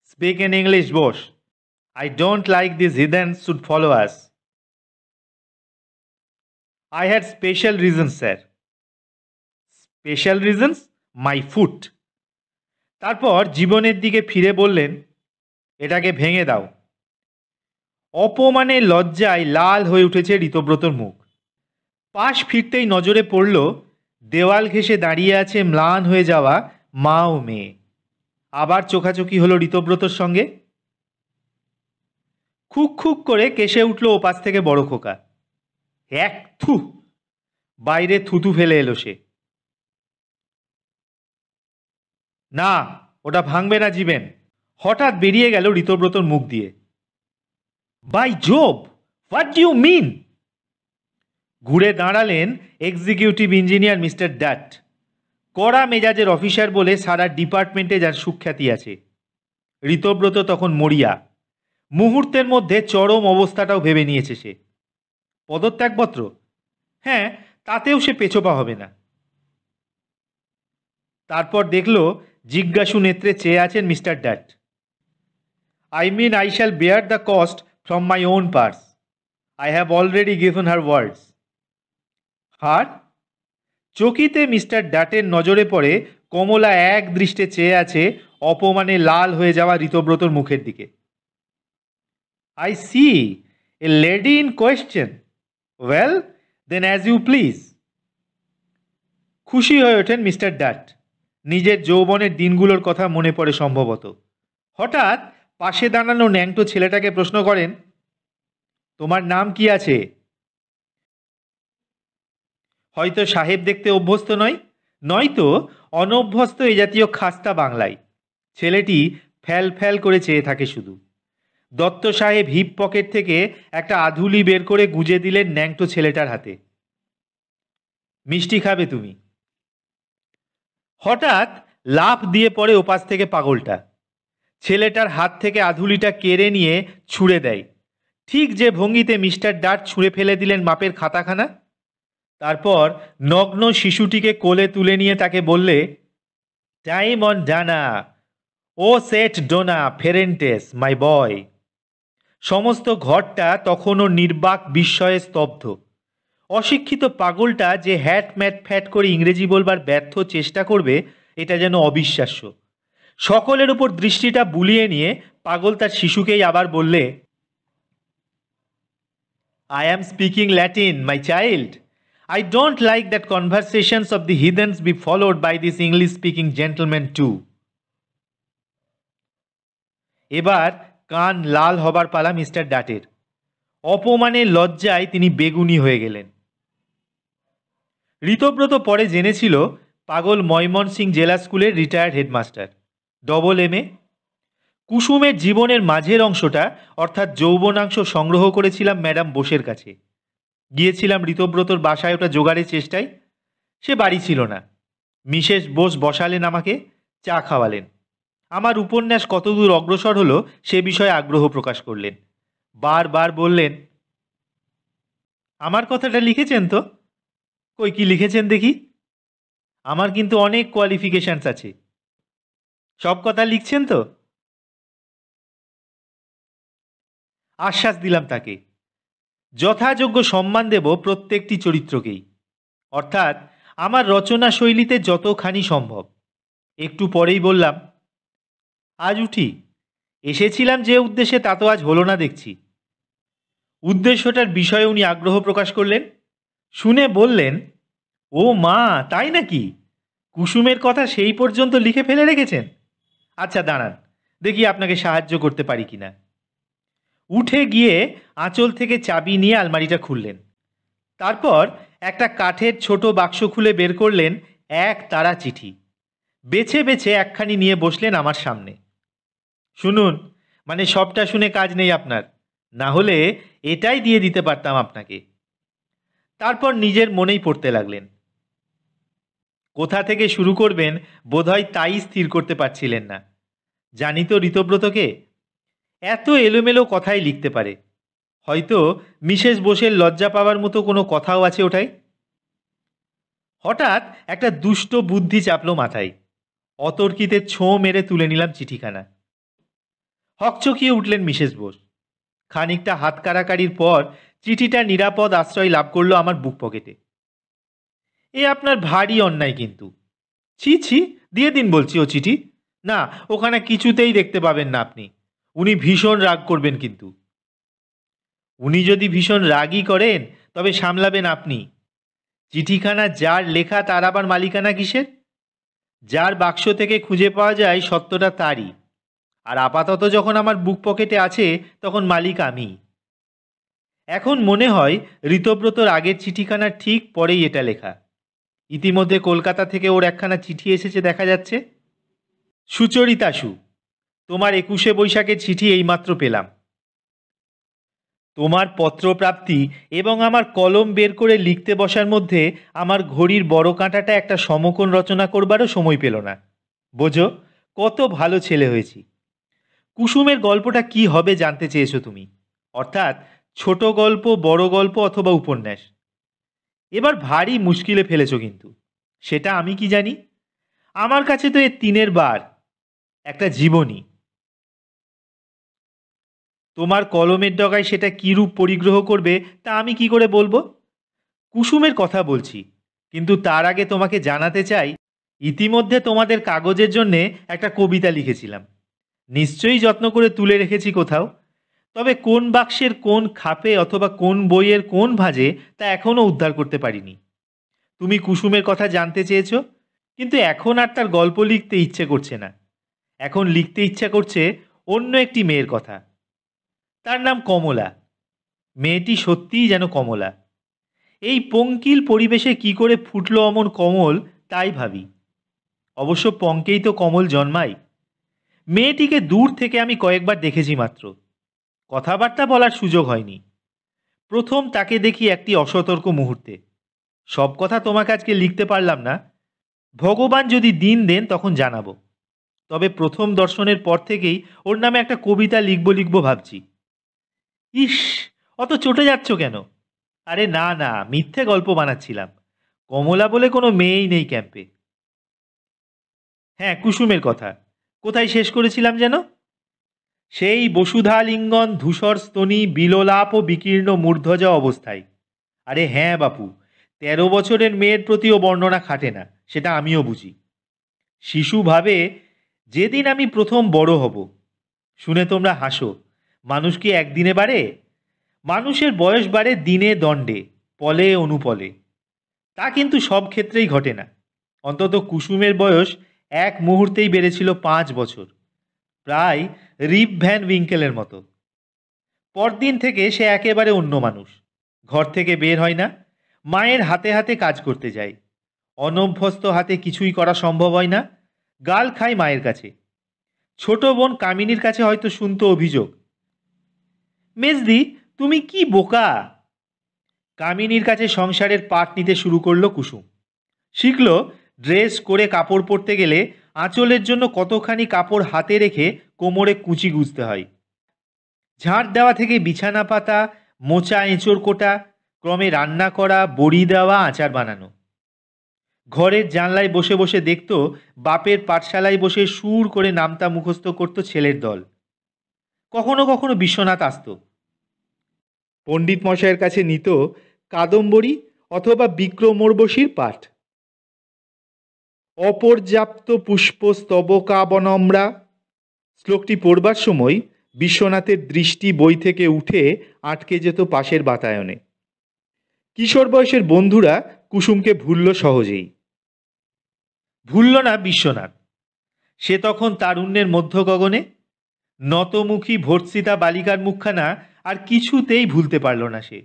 Speak in English boss. I don't like these heathens should follow us. I had special reasons, sir. Special reasons? My foot. তারপর জীবনের দিকে ফিরে বললেন, এটাকে ভেঙে দাও। অপমানে লজ্জায় লাল হয়ে উঠেছে ঋতব্রতর মুখ। পাশ ফিরতেই নজরে পড়ল দেওয়াল ঘেঁষে দাঁড়িয়ে আছে ম্লান হয়ে যাওয়া মা ও মেয়ে। আবার চোখাচোখি হলো ঋতব্রতর সঙ্গে। খুক খুক করে কেসে উঠল ওপাশ থেকে বড় খোকা। এক থু! বাইরে থুতু ফেলে এলো সে। না, ওটা ভাঙবে না জীবেন। হঠাৎ বেরিয়ে গেল ঋতব্রতর মুখ দিয়ে। By Jove, what do you mean? ঘুরে দাঁড়ালেন এক্সিকিউটিভ ইঞ্জিনিয়ার মিস্টার ডাট। কড়া মেজাজের অফিসার বলে সারা ডিপার্টমেন্টে যার সুখ্যাতি আছে। ঋতব্রত তখন মরিয়া। মুহূর্তের মধ্যে চরম অবস্থাটাও ভেবে নিয়েছে সে। পদত্যাগপত্র? হ্যাঁ, তাতেও সে পেছোপা হবে না। তারপর দেখল জিজ্ঞাসু নেত্রে চেয়ে আছেন mister Dutt. I mean I shall bear the cost from my own purse. I have already given her words. Her? চকিতে মিস্টার ড্যাটের নজরে পড়ে কমলা এক দৃষ্টে চেয়ে আছে অপমানে লাল হয়ে যাওয়া ঋতব্রতর মুখের দিকে। I see, a lady in question. Well then as you please. খুশি হয়ে ওঠেন মিস্টার ড্যাট। নিজের যৌবনের দিনগুলোর কথা মনে পড়ে সম্ভবত। হঠাৎ পাশে দাঁড়ানো ন্যাংটো ছেলেটাকে প্রশ্ন করেন, তোমার নাম কি আছে? হয়তো সাহেব দেখতে অভ্যস্ত নয়, নয়তো অনভ্যস্ত এ জাতীয় খাস্তা বাংলায়। ছেলেটি ফ্যাল ফ্যাল করে চেয়ে থাকে শুধু। দত্ত সাহেব হিপ পকেট থেকে একটা আধুলি বের করে গুজে দিলেন ন্যাংটো ছেলেটার হাতে। মিষ্টি খাবে তুমি? হঠাৎ লাফ দিয়ে পড়ে ওপাশ থেকে পাগলটা। ছেলেটার হাত থেকে আধুলিটা কেড়ে নিয়ে ছুঁড়ে দেয়, ঠিক যে ভঙ্গিতে মিস্টার ডাট ছুঁড়ে ফেলে দিলেন মাপের খাতাখানা। তারপর নগ্ন শিশুটিকে কোলে তুলে নিয়ে তাকে বললে, টাইম অন ডানা, ও সেট ডোনা ফেরেন্টেস মাই বয়। সমস্ত ঘরটা তখনও নির্বাক বিস্ময়ে স্তব্ধ। অশিক্ষিত পাগলটা যে হ্যাট ম্যাট ফ্যাট করে ইংরেজি বলবার ব্যর্থ চেষ্টা করবে, এটা যেন অবিশ্বাস্য। সকলের উপর দৃষ্টিটা বুলিয়ে নিয়ে পাগল তার শিশুকেই আবার বললে, I am speaking Latin, my child. I don't like that conversations of the heathens be followed by this English-speaking gentleman too. এবার কান লাল হবার পালা মিস্টার ডাটের। অপমানের লজ্জায় তিনি বেগুনি হয়ে গেলেন। ঋতব্রত পরে জেনেছিল পাগল ময়মনসিং জেলা স্কুলের রিটায়ার্ড হেডমাস্টার, ডবল এমএ। কুসুমের জীবনের মাঝের অংশটা অর্থাৎ যৌবনাংশ সংগ্রহ করেছিলাম ম্যাডাম বোসের কাছে। গিয়েছিলাম ঋতব্রতর বাসায় ওটা জোগাড়ের চেষ্টায়। সে বাড়ি ছিল না। মিসেস বোস বসালেন আমাকে, চা খাওয়ালেন। আমার উপন্যাস কতদূর অগ্রসর হলো সে বিষয়ে আগ্রহ প্রকাশ করলেন। বারবার বললেন, আমার কথাটা লিখেছেন তো? কই, কি লিখেছেন দেখি? আমার কিন্তু অনেক কোয়ালিফিকেশনস আছে। সব কথা লিখছেন তো? আশ্বাস দিলাম তাকে। যথাযোগ্য সম্মান দেব প্রত্যেকটি চরিত্রকেই, অর্থাৎ আমার রচনা শৈলীতে যতখানি সম্ভব। একটু পরেই বললাম, আজ উঠি। এসেছিলাম যে উদ্দেশ্যে তা তো আজ হলো না দেখছি। উদ্দেশ্যটার বিষয়ে উনি আগ্রহ প্রকাশ করলেন। শুনে বললেন, ও মা, তাই নাকি? কুসুমের কথা সেই পর্যন্ত লিখে ফেলে রেখেছেন? আচ্ছা দাঁড়ান, দেখি আপনাকে সাহায্য করতে পারি কিনা। উঠে গিয়ে আঁচল থেকে চাবি নিয়ে আলমারিটা খুললেন। তারপর একটা কাঠের ছোট বাক্স খুলে বের করলেন এক তাড়া চিঠি। বেছে বেছে একখানি নিয়ে বসলেন আমার সামনে। শুনুন, মানে সবটা শুনে কাজ নেই আপনার, না হলে এটাই দিয়ে দিতে পারতাম আপনাকে। তারপর নিজের মনেই পড়তে লাগলেন। কোথা থেকে শুরু করবেন বোধহয় তাই স্থির করতে পারছিলেন না। জানি তো ঋতব্রতকে, এত এলোমেলো কথাই লিখতে পারে। হয়তো মিসেস বোসের লজ্জা পাওয়ার মতো কোনো কথাও আছে ওটাই। হঠাৎ একটা দুষ্ট বুদ্ধি চাপলো মাথায়। অতর্কিতে ছোঁ মেরে তুলে নিলাম চিঠিখানা। হকচকিয়ে উঠলেন মিসেস বোস। খানিকটা হাত কাড়াকাড়ির পর চিঠিটা নিরাপদ আশ্রয় লাভ করলো আমার বুক পকেটে। এ আপনার ভারী অন্যায় কিন্তু। ছি ছি, দিয়ে দিন বলছি ও চিঠি। না, ওখানে কিছুতেই দেখতে পাবেন না আপনি। উনি ভীষণ রাগ করবেন কিন্তু। উনি যদি ভীষণ রাগই করেন তবে সামলাবেন আপনি। চিঠিখানা যার লেখা তার আবার মালিকানা কিসের? যার বাক্স থেকে খুঁজে পাওয়া যায় সত্যটা তারই। আর আপাতত যখন আমার বুক পকেটে আছে তখন মালিক আমি। এখন মনে হয় ঋতব্রতর আগের চিঠিখানার ঠিক পরেই এটা লেখা। ইতিমধ্যে কলকাতা থেকে ওর একখানা চিঠি এসেছে দেখা যাচ্ছে। সুচরিতাশু, তোমার 21শে বৈশাখের চিঠি এইমাত্র পেলাম। তোমার পত্রপ্রাপ্তি এবং আমার কলম বের করে লিখতে বসার মধ্যে আমার ঘড়ির বড় কাঁটাটা একটা সমকোণ রচনা করবারও সময় পেল না। বোঝো কত ভালো ছেলে হয়েছি। কুসুমের গল্পটা কি হবে জানতে চেয়েছো তুমি, অর্থাৎ ছোট গল্প, বড় গল্প অথবা উপন্যাস। এবার ভারী মুশকিলে ফেলেছো কিন্তু। সেটা আমি কি জানি? আমার কাছে তো এর তিনের বার, একটা জীবনী। তোমার কলমের ডগায় সেটা কী রূপ পরিগ্রহ করবে তা আমি কি করে বলবো? কুসুমের কথা বলছি, কিন্তু তার আগে তোমাকে জানাতে চাই, ইতিমধ্যে তোমাদের কাগজের জন্যে একটা কবিতা লিখেছিলাম। নিশ্চয়ই যত্ন করে তুলে রেখেছি কোথাও, তবে কোন বাক্সের কোন খাপে অথবা কোন বইয়ের কোন ভাঁজে তা এখনও উদ্ধার করতে পারিনি। তুমি কুসুমের কথা জানতে চেয়েছো, কিন্তু এখন আর তার গল্প লিখতে ইচ্ছে করছে না। এখন লিখতে ইচ্ছা করছে অন্য একটি মেয়ের কথা। তার নাম কমলা। মেয়েটি সত্যিই যেন কমলা। এই পঙ্কিল পরিবেশে কি করে ফুটলো অমন কমল, তাই ভাবি। অবশ্য পঙ্কেই তো কমল জন্মায়। মেয়েটিকে দূর থেকে আমি কয়েকবার দেখেছি মাত্র, কথাবার্তা বলার সুযোগ হয়নি। প্রথম তাকে দেখি একটি অসতর্ক মুহূর্তে। সব কথা তোমাকে আজকে লিখতে পারলাম না, ভগবান যদি দিন দেন তখন জানাবো। তবে প্রথম দর্শনের পর থেকেই ওর নামে একটা কবিতা লিখবো ভাবছি। ইস, অত চটে যাচ্ছ কেন? আরে না না, মিথ্যে গল্প বানাচ্ছিলাম। কমলা বলে কোনো মেয়েই নেই ক্যাম্পে। হ্যাঁ, কুসুমের কথা কোথায় শেষ করেছিলাম যেন? সেই বসুধা লিঙ্গন ধূসর স্তনী বিলোলাপ ও বিকীর্ণ মূর্ধজা অবস্থায়। আরে হ্যাঁ বাপু, 13 বছরের মেয়ের প্রতিও বর্ণনা খাটে না, সেটা আমিও বুঝি। শিশু ভাবে যেদিন আমি প্রথম বড় হব। শুনে তোমরা হাসো, মানুষ কি একদিনে বাড়ে? মানুষের বয়স বাড়ে দিনে দণ্ডে, পলে অনুপলে। তা কিন্তু সব ক্ষেত্রেই ঘটে না। অন্তত কুসুমের বয়স এক মুহূর্তেই বেড়েছিল 5 বছর, প্রায় রিপ ভ্যান উইঙ্কেলের মতো। পরদিন থেকে সে একেবারে অন্য মানুষ। ঘর থেকে বের হয় না, মায়ের হাতে হাতে কাজ করতে যায়। অনভ্যস্ত হাতে কিছুই করা সম্ভব হয় না, গাল খায় মায়ের কাছে। ছোট বোন কামিনীর কাছে হয়তো শুনতো অভিযোগ, মেজদি তুমি কি বোকা। কামিনীর কাছে সংসারের পাট নিতে শুরু করলো কুসুম। শিখল ড্রেস করে কাপড় পরতে গেলে আঁচলের জন্য কতখানি কাপড় হাতে রেখে কোমরে কুচি গুঁজতে হয়। ঝাড় দেওয়া থেকে বিছানা পাতা, মোচা এঁচড় কোটা, ক্রমে রান্না করা, বড়ি দেওয়া, আচার বানানো। ঘরের জানলায় বসে বসে দেখত বাপের পাঠশালায় বসে সুর করে নামতা মুখস্থ করত ছেলের দল। কখনো কখনো বিশ্বনাথ আসত, পণ্ডিত মশাইয়ের কাছে নিত কাদম্বরী অথবা বিক্রমোর্বশীর পাঠ। অপর্যাপ্ত পুষ্প স্তবকাবনম্রা শ্লোকটি পড়বার সময় বিশ্বনাথের দৃষ্টি বই থেকে উঠে আটকে যেত পাশের বাতায়নে। কিশোর বয়সের বন্ধুরা কুসুমকে ভুলল সহজেই। ভুলল না বিশ্বনাথ। সে তখন তারুণ্যের মধ্য গগনে। নতমুখী ভর্ৎসিতা বালিকার মুখখানা আর কিছুতেই ভুলতে পারল না সে।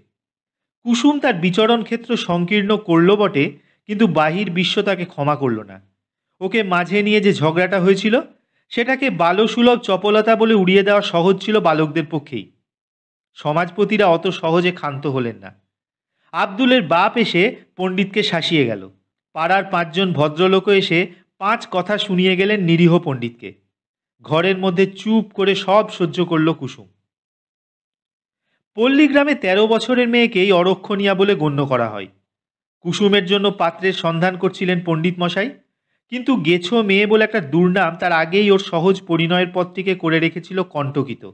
কুসুম তার বিচরণ ক্ষেত্র সংকীর্ণ করল বটে, কিন্তু বাহির বিশ্ব তাকে ক্ষমা করল না। ওকে মাঝে নিয়ে যে ঝগড়াটা হয়েছিল, সেটাকে বালসুলভ চপলতা বলে উড়িয়ে দেওয়া সহজ ছিল বালকদের পক্ষেই। সমাজপতিরা অত সহজে ক্ষান্ত হলেন না। আব্দুলের বাপ এসে পণ্ডিতকে শাসিয়ে গেল। পাড়ার 5 জন ভদ্রলোকও এসে 5 কথা শুনিয়ে গেলেন নিরীহ পণ্ডিতকে। ঘরের মধ্যে চুপ করে সব সহ্য করল কুসুম। পল্লীগ্রামে 13 বছরের মেয়েকেই অরক্ষণীয়া বলে গণ্য করা হয়। কুসুমের জন্য পাত্রের সন্ধান করছিলেন পণ্ডিত মশাই, কিন্তু গেছো মেয়ে বলে একটা দুর্নাম তার আগেই ওর সহজ পরিণয়ের পথটিকে করে রেখেছিল কণ্টকিত।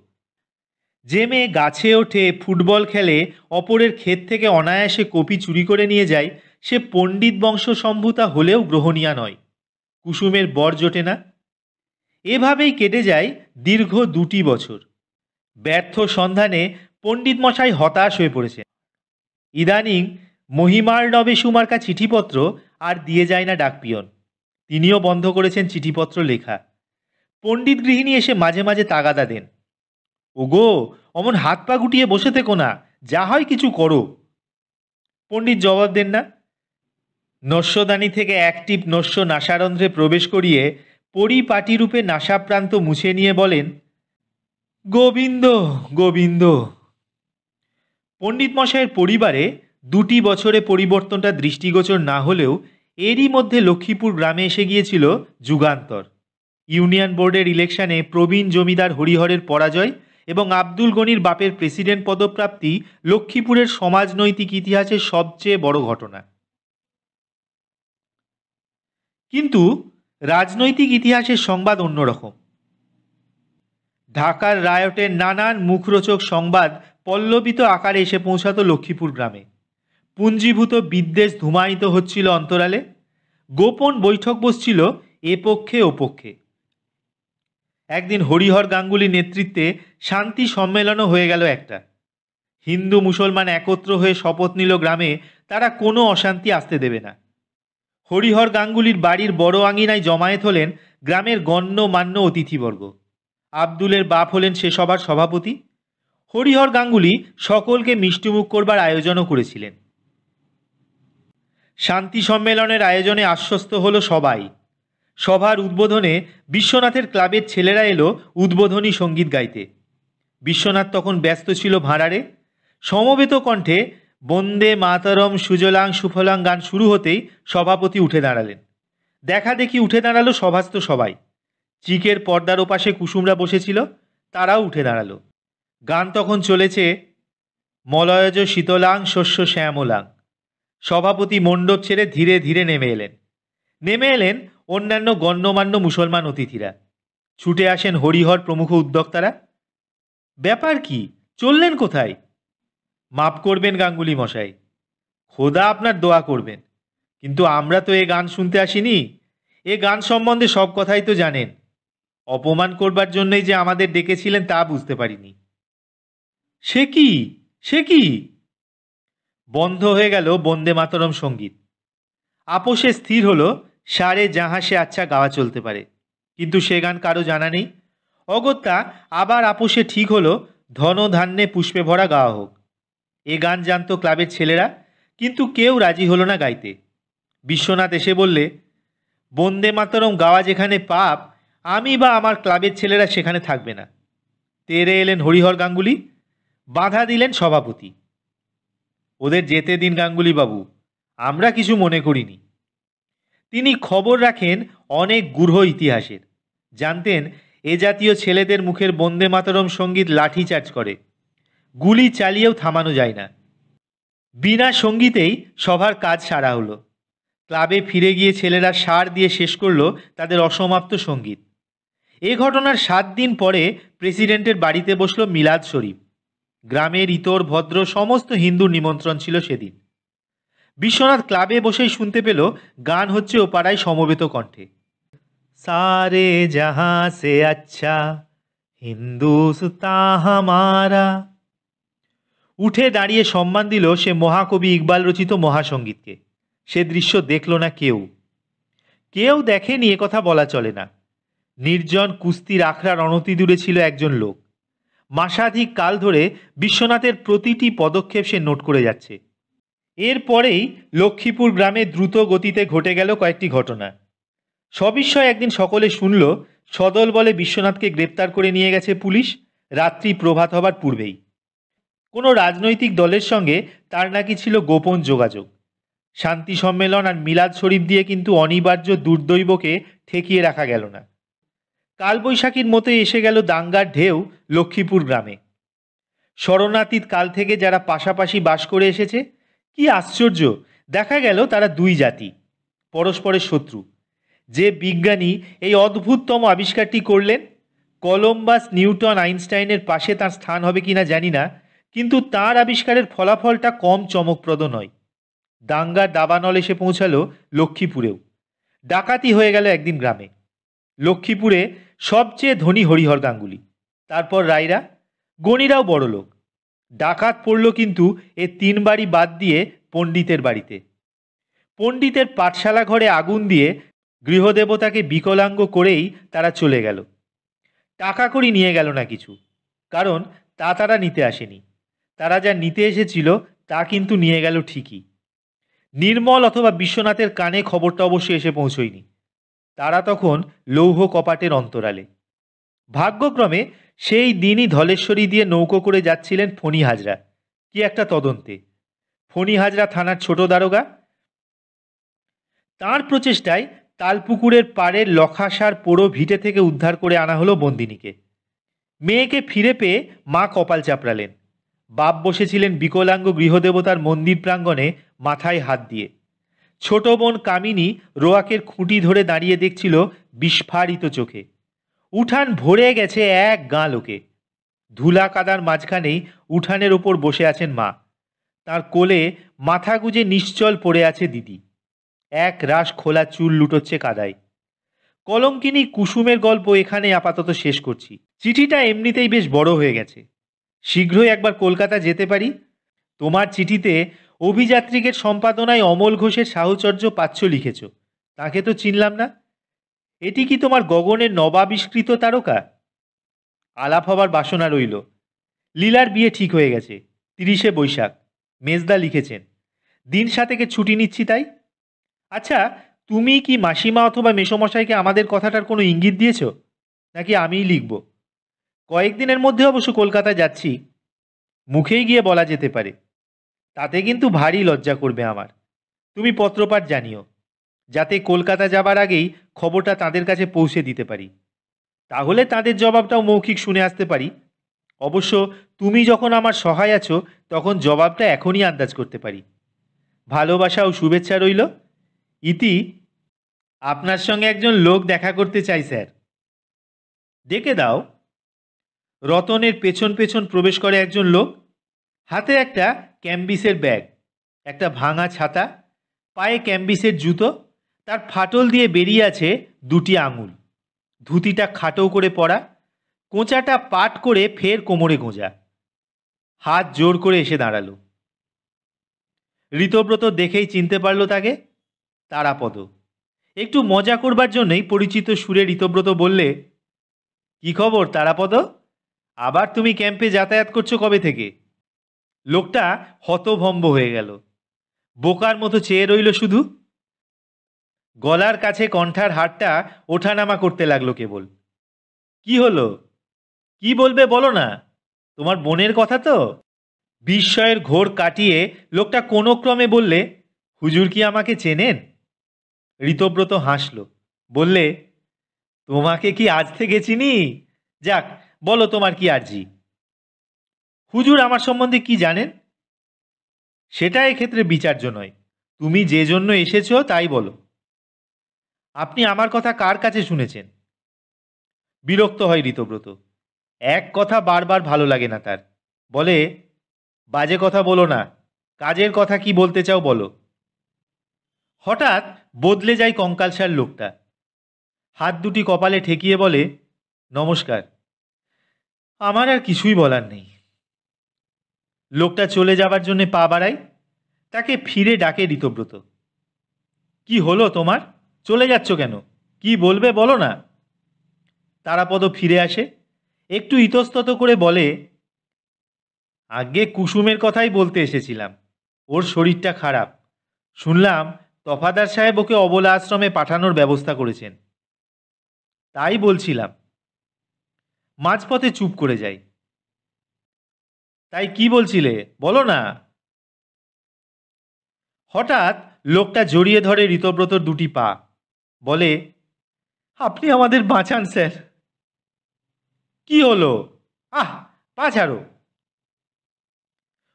যে মেয়ে গাছে ওঠে, ফুটবল খেলে, অপরের ক্ষেত থেকে অনায়াসে কপি চুরি করে নিয়ে যায়, সে পণ্ডিত বংশসম্ভূতা হলেও গ্রহণীয়া নয়। কুসুমের বর জোটে না। এভাবেই কেটে যায় দীর্ঘ 2টি বছর। ব্যর্থ সন্ধানে পণ্ডিত মশাই হতাশ হয়ে পড়েছে। ইদানিং মহিমার নবে সুমার্কা চিঠিপত্র আর দিয়ে যায় না ডাকপিয়ন। তিনিও বন্ধ করেছেন চিঠিপত্র লেখা। পণ্ডিত গৃহিণী এসে মাঝে মাঝে তাগাদা দেন, ওগো অমন হাত পা গুটিয়ে বসে থেকো না, যা হয় কিছু করো। পণ্ডিত জবাব দেন না। নস্যদানি থেকে এক টিপ নস্য নাসারন্ধ্রে প্রবেশ করিয়ে পরিপাটিরূপে নাসাপ্রান্ত মুছে নিয়ে বলেন, গোবিন্দ গোবিন্দ। পণ্ডিত মশাইয়ের পরিবারে 2টি বছরে পরিবর্তনটা দৃষ্টিগোচর না হলেও এরই মধ্যে লক্ষ্মীপুর গ্রামে এসে গিয়েছিল যুগান্তর। ইউনিয়ন বোর্ডের ইলেকশনে প্রবীণ জমিদার হরিহরের পরাজয় এবং আব্দুল গনির বাপের প্রেসিডেন্ট পদপ্রাপ্তি লক্ষ্মীপুরের সমাজনৈতিক ইতিহাসের সবচেয়ে বড় ঘটনা। কিন্তু রাজনৈতিক ইতিহাসের সংবাদ অন্যরকম। ঢাকার রায়টের নানান মুখরোচক সংবাদ পল্লবিত আকারে এসে পৌঁছাতো লক্ষ্মীপুর গ্রামে। পুঞ্জীভূত বিদ্বেষ ধূমায়িত হচ্ছিল অন্তরালে। গোপন বৈঠক বসছিল এ পক্ষে ও পক্ষে। একদিন হরিহর গাঙ্গুলি নেতৃত্বে শান্তি সম্মেলনও হয়ে গেল একটা। হিন্দু মুসলমান একত্র হয়ে শপথ নিল গ্রামে তারা কোনো অশান্তি আসতে দেবে না। হরিহর গাঙ্গুলির বাড়ির বড় আঙিনায় জমায়েত হলেন গ্রামের গণ্যমান্য অতিথিবর্গ। আব্দুলের বাপ হলেন সে সভার সভাপতি। হরিহর গাঙ্গুলি সকলকে মিষ্টিমুখ করবার আয়োজনও করেছিলেন। শান্তি সম্মেলনের আয়োজনে আশ্বস্ত হলো সবাই। সভার উদ্বোধনে বিশ্বনাথের ক্লাবের ছেলেরা এলো উদ্বোধনী সঙ্গীত গাইতে। বিশ্বনাথ তখন ব্যস্ত ছিল ভাঁড়ারে। সমবেত কণ্ঠে বন্দে মাতরম সুজলাং সুফলাং গান শুরু হতেই সভাপতি উঠে দাঁড়ালেন। দেখা দেখি উঠে দাঁড়ালো সভাস্থ সবাই। চিকের পর্দার ওপাশে কুসুমরা বসেছিল, তারাও উঠে দাঁড়ালো। গান তখন চলেছে মলয়জ শীতলাং শস্য শ্যামলাং। সভাপতি মণ্ডপ ছেড়ে ধীরে ধীরে নেমে এলেন অন্যান্য গণ্যমান্য মুসলমান অতিথিরা। ছুটে আসেন হরিহর প্রমুখ উদ্যোক্তারা। ব্যাপার কি, চললেন কোথায়? মাপ করবেন গাঙ্গুলি মশাই, খোদা আপনার দোয়া করবেন, কিন্তু আমরা তো এ গান শুনতে আসিনি। এ গান সম্বন্ধে সব কথাই তো জানেন। অপমান করবার জন্যই যে আমাদের ডেকেছিলেন তা বুঝতে পারিনি। সে কি? বন্ধ হয়ে গেল বন্দে মাতরম সঙ্গীত। আপোষে স্থির হলো সারে যাহা সে আচ্ছা গাওয়া চলতে পারে, কিন্তু সে গান কারো জানা নেই। অগত্যা আবার আপোষে ঠিক হলো ধন ধান্যে পুষ্পে ভরা গাওয়া হোক। এ গান জানতো ক্লাবের ছেলেরা, কিন্তু কেউ রাজি হলো না গাইতে। বিশ্বনাথ এসে বললে, বন্দে মাতরম গাওয়া যেখানে পাপ, আমি বা আমার ক্লাবের ছেলেরা সেখানে থাকবে না। তেরে এলেন হরিহর গাঙ্গুলি, বাধা দিলেন সভাপতি। ওদের যেতে দিন গাঙ্গুলি বাবু, আমরা কিছু মনে করিনি। তিনি খবর রাখেন অনেক গূঢ় ইতিহাসের। জানতেন এ জাতীয় ছেলেদের মুখের বন্দে মাতরম সঙ্গীত লাঠিচার্জ করে, গুলি চালিয়েও থামানো যায় না। বিনা সঙ্গীতেই সভার কাজ সারা হলো। ক্লাবে ফিরে গিয়ে ছেলেরা সার দিয়ে শেষ করলো তাদের অসমাপ্ত সঙ্গীত। এ ঘটনার 7 দিন পরে প্রেসিডেন্টের বাড়িতে বসল মিলাদ শরীফ। গ্রামের ইতর ভদ্র সমস্ত হিন্দুর নিমন্ত্রণ ছিল সেদিন। বিশ্বনাথ ক্লাবে বসেই শুনতে পেল গান হচ্ছে ও পাড়ায় সমবেত কণ্ঠে। সারে জাহা সে আচ্ছা হিন্দুস্তা হামারা। উঠে দাঁড়িয়ে সম্মান দিল সে মহাকবি ইকবাল রচিত মহাসঙ্গীতকে। সে দৃশ্য দেখল না কেউ দেখেনি, এ কথা বলা চলে না। নির্জন কুস্তির আখড়ার অনতি দূরে ছিল একজন লোক। মাসাধিক কাল ধরে বিশ্বনাথের প্রতিটি পদক্ষেপ সে নোট করে যাচ্ছে। এরপরেই লক্ষ্মীপুর গ্রামে দ্রুত গতিতে ঘটে গেল কয়েকটি ঘটনা। সবিস্ময় একদিন সকলে শুনল সদল বলে বিশ্বনাথকে গ্রেপ্তার করে নিয়ে গেছে পুলিশ, রাত্রি প্রভাত হবার পূর্বেই। কোনো রাজনৈতিক দলের সঙ্গে তার নাকি ছিল গোপন যোগাযোগ। শান্তি সম্মেলন আর মিলাদ শরীফ দিয়ে কিন্তু অনিবার্য দুর্দৈবকে ঠেকিয়ে রাখা গেল না। কালবৈশাখীর মতোই এসে গেল দাঙ্গার ঢেউ লক্ষ্মীপুর গ্রামে। শরণাতীত কাল থেকে যারা পাশাপাশি বাস করে এসেছে, কি আশ্চর্য, দেখা গেল তারা দুই জাতি, পরস্পরের শত্রু। যে বিজ্ঞানী এই অদ্ভুততম আবিষ্কারটি করলেন, কলম্বাস নিউটন আইনস্টাইনের পাশে তার স্থান হবে কিনা জানি না, কিন্তু তার আবিষ্কারের ফলাফলটা কম চমকপ্রদ নয়। দাঙ্গার দাবানল এসে পৌঁছালো লক্ষ্মীপুরেও। ডাকাতি হয়ে গেল একদিন গ্রামে। লক্ষ্মীপুরে সবচেয়ে ধনী হরিহর গাঙ্গুলি, তারপর রায়রা, গণিরাও বড় লোক। ডাকাত পড়ল কিন্তু এ 3 বাড়ি বাদ দিয়ে পণ্ডিতের বাড়িতে। পণ্ডিতের পাঠশালা ঘরে আগুন দিয়ে গৃহদেবতাকে বিকলাঙ্গ করেই তারা চলে গেল। টাকা কড়ি নিয়ে গেল না কিছু, কারণ তা তারা নিতে আসেনি। তারা যা নিতে এসেছিল তা কিন্তু নিয়ে গেল ঠিকই। নির্মল অথবা বিশ্বনাথের কানে খবরটা অবশ্য এসে পৌঁছয়নি। তারা তখন লৌহ কপাটের অন্তরালে। ভাগ্যক্রমে সেই দিনই ধলেশ্বরী দিয়ে নৌকো করে যাচ্ছিলেন ফণি হাজরা কি একটা তদন্তে। ফণি হাজরা থানার ছোট দারোগা। তাঁর প্রচেষ্টায় তালপুকুরের পাড়ের লখাসার পোড়ো ভিটে থেকে উদ্ধার করে আনা হলো বন্দিনীকে। মেয়েকে ফিরে পেয়ে মা কপাল চাপড়ালেন। বাপ বসেছিলেন বিকলাঙ্গ গৃহদেবতার মন্দির প্রাঙ্গণে মাথায় হাত দিয়ে। ছোট বোন কামিনী রোয়াকের খুঁটি ধরে দাঁড়িয়ে দেখছিল বিস্ফারিত চোখে। উঠান ভরে গেছে এক গাঁ লোকে। ধুলা কাদার মাঝখানেই উঠানের ওপর বসে আছেন মা। তার কোলে মাথা গুজে নিশ্চল পড়ে আছে দিদি। এক রাশ খোলা চুল লুটোচ্ছে কাদায়। কলঙ্কিনী কুসুমের গল্প এখানে আপাতত শেষ করছি। চিঠিটা এমনিতেই বেশ বড় হয়ে গেছে। শীঘ্রই একবার কলকাতা যেতে পারি। তোমার চিঠিতে অভিযাত্রিকের সম্পাদনায় অমল ঘোষের সাহচর্য পাচ্ছ লিখেছ। তাকে তো চিনলাম না। এটি কি তোমার গগনের নবাবিষ্কৃত তারকা? আলাপ হবার বাসনা রইল। লীলার বিয়ে ঠিক হয়ে গেছে, 30শে বৈশাখ। মেজদা লিখেছেন, দিন 7 ছুটি নিচ্ছি তাই। আচ্ছা, তুমি কি মাসিমা অথবা মেসোমশাইকে আমাদের কথাটার কোনো ইঙ্গিত দিয়েছ, নাকি আমিই লিখব? কয়েকদিনের মধ্যে অবশ্য কলকাতা যাচ্ছি। মুখেই গিয়ে বলা যেতে পারে। তাতে কিন্তু ভারী লজ্জা করবে আমার। তুমি পত্রপাঠ জানিও, যাতে কলকাতা যাবার আগেই খবরটা তাদের কাছে পৌঁছে দিতে পারি। তাহলে তাদের জবাবটাও মৌখিক শুনে আসতে পারি। অবশ্য তুমি যখন আমার সহায় আছো, তখন জবাবটা এখনই আন্দাজ করতে পারি। ভালোবাসা ও শুভেচ্ছা রইল। ইতি, আপনার সঙ্গে একজন লোক দেখা করতে চাই স্যার। ডেকে দাও। রতনের পেছন পেছন প্রবেশ করে একজন লোক। হাতে একটা ক্যাম্বিসের ব্যাগ, একটা ভাঙা ছাতা, পায়ে ক্যাম্বিসের জুতো। তার ফাটল দিয়ে বেরিয়ে আছে 2টি আঙুল। ধুতিটা খাটো করে পরা, কোঁচাটা পাট করে ফের কোমরে গোঁজা। হাত জোর করে এসে দাঁড়ালো। ঋতব্রত দেখেই চিনতে পারল তাকে। তারাপদ। একটু মজা করবার জন্যই পরিচিত সুরে ঋতব্রত বললে, কি খবর তারাপদ? আবার তুমি ক্যাম্পে যাতায়াত করছো কবে থেকে? লোকটা হতভম্ব হয়ে গেল। বোকার মতো চেয়ে রইল শুধু। গলার কাছে কণ্ঠার হাড়টা ওঠানামা করতে লাগলো কেবল। কি হলো? কি বলবে বলো না। তোমার বোনের কথা তো? বিস্ময়ের ঘোর কাটিয়ে লোকটা কোনো ক্রমে বললে, হুজুর কি আমাকে চেনেন? ঋতব্রত হাসল, বললে, তোমাকে কি আজ থেকে চিনি? যাক, বলো তোমার কি আরজি। হুজুর আমার সম্বন্ধে কি জানেন? সেটা এক্ষেত্রে বিচার্য নয়। তুমি যে জন্য এসেছ তাই বলো। আপনি আমার কথা কার কাছে শুনেছেন? বিরক্ত হয় ঋতব্রত। এক কথা বারবার ভালো লাগে না তার। বলে, বাজে কথা বলো না, কাজের কথা কি বলতে চাও বলো। হঠাৎ বদলে যায় কঙ্কালসার লোকটা। হাত দুটি কপালে ঠেকিয়ে বলে, নমস্কার। আমার আর কিছুই বলার নেই। লোকটা চলে যাবার জন্য পা বাড়ায়। তাকে ফিরে ডাকে ঋতব্রত। কি হলো তোমার? চলে যাচ্ছ কেন? কি বলবে বলো না। তারাপদ ফিরে আসে, একটু ইতস্তত করে বলে, আগে কুসুমের কথাই বলতে এসেছিলাম। ওর শরীরটা খারাপ। শুনলাম তফাদার সাহেব ওকে অবলা আশ্রমে পাঠানোর ব্যবস্থা করেছেন। তাই বলছিলাম। মাঝপথে চুপ করে যাই। তাই কি বলছিলে বলো না। হঠাৎ লোকটা জড়িয়ে ধরে ঋতব্রতর 2টি পা। বলে, আপনি আমাদের বাঁচান স্যার। কি হলো? আহ, পা ছাড়ো।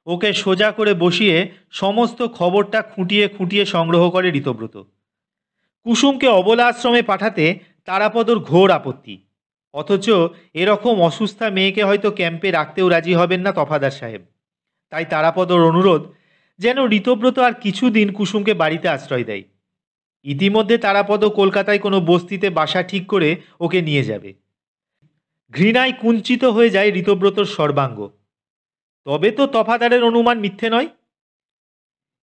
ওকে সোজা করে বসিয়ে সমস্ত খবরটা খুঁটিয়ে খুঁটিয়ে সংগ্রহ করে ঋতব্রত। কুসুমকে অবলা আশ্রমে পাঠাতে তারাপদর ঘোর আপত্তি। অথচ এরকম অসুস্থা মেয়েকে হয়তো ক্যাম্পে রাখতেও রাজি হবেন না তফাদার সাহেব। তাই তারাপদর অনুরোধ যেন ঋতব্রত আর কিছুদিন কুসুমকে বাড়িতে আশ্রয় দেয়। ইতিমধ্যে তারাপদ কলকাতায় কোনো বস্তিতে বাসা ঠিক করে ওকে নিয়ে যাবে। ঘৃণায় কুঞ্চিত হয়ে যায় ঋতব্রতর সর্বাঙ্গ। তবে তো তফাদারের অনুমান মিথ্যে নয়।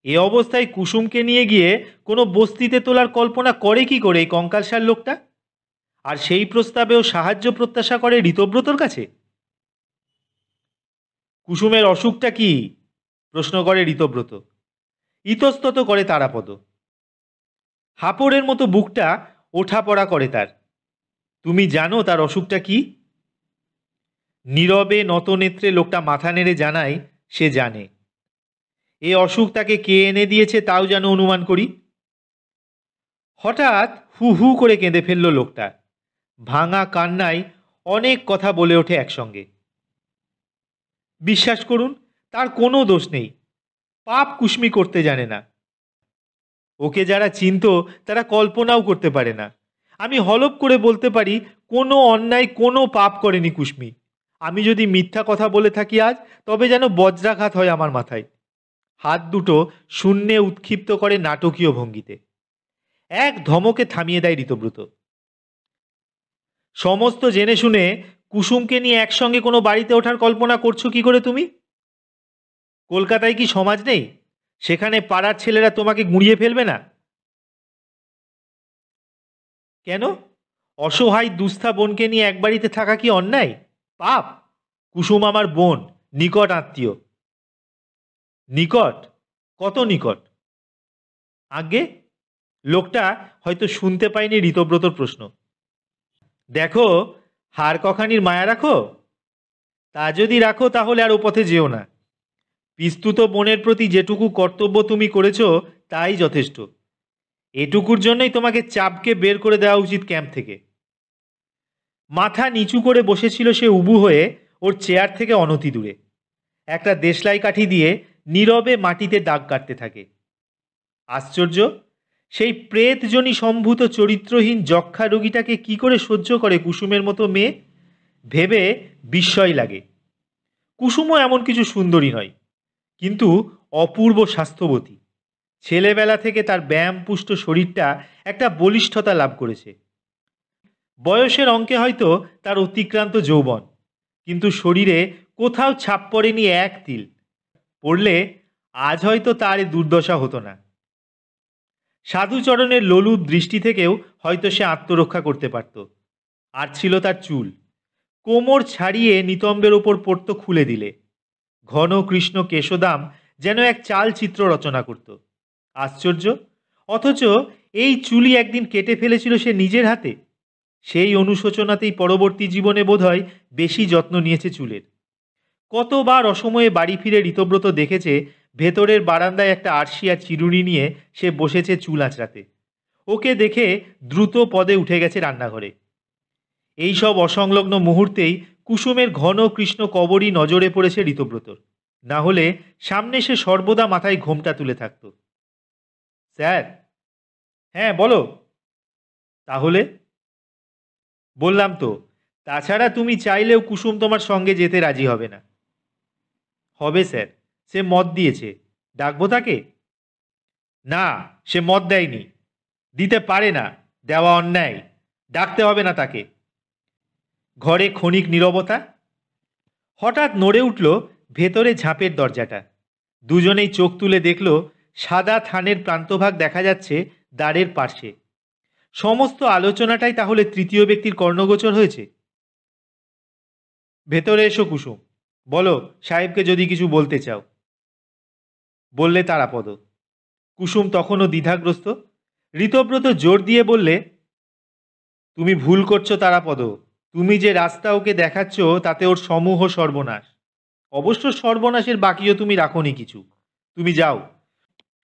এ অবস্থায় কুসুমকে নিয়ে গিয়ে কোনো বস্তিতে তোলার কল্পনা করে কি করে এই কঙ্কালসার লোকটা? আর সেই প্রস্তাবেও সাহায্য প্রত্যাশা করে ঋতব্রতর কাছে। কুসুমের অসুখটা কি? প্রশ্ন করে ঋতব্রত। ইতস্তত করে তারাপদ। হাঁপড়ের মতো বুকটা ওঠাপড়া করে তার। তুমি জানো তার অসুখটা কি? নীরবে নতনেত্রে লোকটা মাথা নেড়ে জানায় সে জানে। এ অসুখ তাকে কে এনে দিয়েছে তাও যেন অনুমান করি। হঠাৎ হু হু করে কেঁদে ফেলল লোকটা। ভাঙা কান্নায় অনেক কথা বলে ওঠে একসঙ্গে। বিশ্বাস করুন, তার কোনো দোষ নেই। পাপ কুস্মি করতে জানে না। ওকে যারা চিনত তারা কল্পনাও করতে পারে না। আমি হলপ করে বলতে পারি কোনো অন্যায়, কোনো পাপ করেনি কুস্মি। আমি যদি মিথ্যা কথা বলে থাকি আজ, তবে যেন বজ্রাঘাত হয় আমার মাথায়। হাত দুটো শূন্যে উৎক্ষিপ্ত করে নাটকীয় ভঙ্গিতে। এক ধমকে থামিয়ে দেয় ঋতব্রত। সমস্ত জেনে শুনে কুসুমকে নিয়ে একসঙ্গে কোনো বাড়িতে ওঠার কল্পনা করছো কি করে তুমি? কলকাতায় কি সমাজ নেই? সেখানে পাড়ার ছেলেরা তোমাকে গুঁড়িয়ে ফেলবে না? কেন? অসহায় দুস্থা বোনকে নিয়ে এক বাড়িতে থাকা কি অন্যায়, পাপ? কুসুম আমার বোন, নিকট আত্মীয়। নিকট? কত নিকট? আজ্ঞে? লোকটা হয়তো শুনতে পায়নি ঋতব্রতর প্রশ্ন। দেখো, হাড় কখানির মায়া রাখো। তা যদি রাখো তাহলে আর ও পথে যেও না। পিস্তুত বোনের প্রতি যেটুকু কর্তব্য তুমি করেছ তাই যথেষ্ট। এটুকুর জন্যই তোমাকে চাপকে বের করে দেওয়া উচিত ক্যাম্প থেকে। মাথা নিচু করে বসেছিল সে উবু হয়ে ওর চেয়ার থেকে অনতি দূরে। একটা দেশলাই কাঠি দিয়ে নীরবে মাটিতে দাগ কাটতে থাকে। আশ্চর্য, সেই প্রেতজনী সম্ভূত চরিত্রহীন যক্ষা রোগীটাকে কি করে সহ্য করে কুসুমের মতো মেয়ে? ভেবে বিস্ময় লাগে। কুসুমও এমন কিছু সুন্দরী নয়, কিন্তু অপূর্ব স্বাস্থ্যবতী। ছেলেবেলা থেকে তার ব্যায়ামপুষ্ট শরীরটা একটা বলিষ্ঠতা লাভ করেছে। বয়সের অঙ্কে হয়তো তার অতিক্রান্ত যৌবন, কিন্তু শরীরে কোথাও ছাপ পড়েনি এক তিল। পড়লে আজ হয়তো তার এ দুর্দশা হতো না। সাধুচরণের লোলুপ দৃষ্টি থেকেও হয়তো সে আত্মরক্ষা করতে পারত। আর ছিল তার চুল, কোমর ছাড়িয়ে নিতম্বের ওপর পড়ত খুলে দিলে। ঘন কৃষ্ণ কেশদাম যেন এক চালচিত্র রচনা করত। আশ্চর্য, অথচ এই চুলই একদিন কেটে ফেলেছিল সে নিজের হাতে। সেই অনুশোচনাতেই পরবর্তী জীবনে বোধহয় বেশি যত্ন নিয়েছে চুলের। কতবার অসময়ে বাড়ি ফিরে ঋতব্রত দেখেছে ভেতরের বারান্দায় একটা আরশি আর চিরুনি নিয়ে সে বসেছে চুল আঁচড়াতে। ওকে দেখে দ্রুত পদে উঠে গেছে রান্নাঘরে। এই সব অসংলগ্ন মুহূর্তেই কুসুমের ঘন কৃষ্ণ কবরই নজরে পড়েছে ঋতব্রতর। না হলে সামনে সে সর্বদা মাথায় ঘোমটা তুলে থাকত। স্যার? হ্যাঁ বলো। তাহলে? বললাম তো, তাছাড়া তুমি চাইলেও কুসুম তোমার সঙ্গে যেতে রাজি হবে না। হবে স্যার, সে মত দিয়েছে। ডাকবো তাকে? না, সে মত দেয়নি, দিতে পারে না, দেওয়া অন্যায়। ডাকতে হবে না তাকে। ঘরে ক্ষণিক নীরবতা। হঠাৎ নড়ে উঠল ভেতরে ঝাঁপের দরজাটা। দুজনেই চোখ তুলে দেখল সাদা থানের প্রান্তভাগ দেখা যাচ্ছে দ্বারের পাশে। সমস্ত আলোচনাটাই তাহলে তৃতীয় ব্যক্তির কর্ণগোচর হয়েছে। ভেতরে এসো কুসুম, বলো সাহেবকে যদি কিছু বলতে চাও, বললে তারাপদ। কুসুম তখনও দ্বিধাগ্রস্ত। ঋতব্রত জোর দিয়ে বললে, তুমি ভুল করছো তারাপদ। তুমি যে রাস্তা ওকে দেখাচ্ছ তাতে ওর সমূহ সর্বনাশ। অবশ্য সর্বনাশের বাকিও তুমি রাখোনি কিছু। তুমি যাও,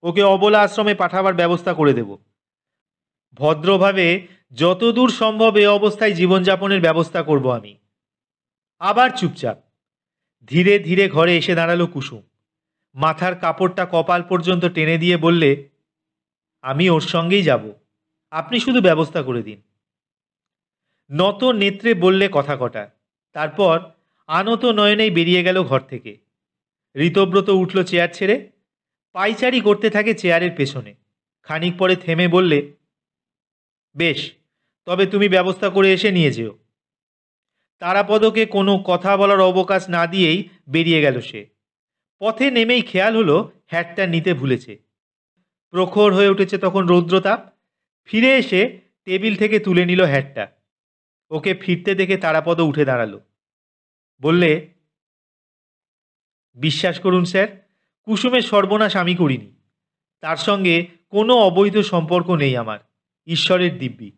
ওকে অবলা আশ্রমে পাঠাবার ব্যবস্থা করে দেব। ভদ্রভাবে যতদূর সম্ভব এ অবস্থায় জীবনযাপনের ব্যবস্থা করব আমি। আবার চুপচাপ। ধীরে ধীরে ঘরে এসে দাঁড়ালো কুসুম। মাথার কাপড়টা কপাল পর্যন্ত টেনে দিয়ে বললে, আমি ওর সঙ্গেই যাব, আপনি শুধু ব্যবস্থা করে দিন। নত নেত্রে বললে কথা কটা। তারপর আনত নয়নেই বেরিয়ে গেল ঘর থেকে। ঋতব্রত উঠল চেয়ার ছেড়ে, পাইচারি করতে থাকে চেয়ারের পেছনে। খানিক পরে থেমে বললে, বেশ, তবে তুমি ব্যবস্থা করে এসে নিয়ে যেও। তারাপদকে কোনো কথা বলার অবকাশ না দিয়েই বেরিয়ে গেল সে। পথে নেমেই খেয়াল হলো হ্যাটটা নিতে ভুলেছে। প্রখর হয়ে উঠেছে তখন রৌদ্রতাপ। ফিরে এসে টেবিল থেকে তুলে নিল হ্যাটটা। ওকে ফিরতে দেখে তারাপদ উঠে দাঁড়ালো। বললে, বিশ্বাস করুন স্যার, কুসুমের সর্বনাশ আমি করিনি। তার সঙ্গে কোনো অবৈধ সম্পর্ক নেই আমার, ঈশ্বরের দিব্যি।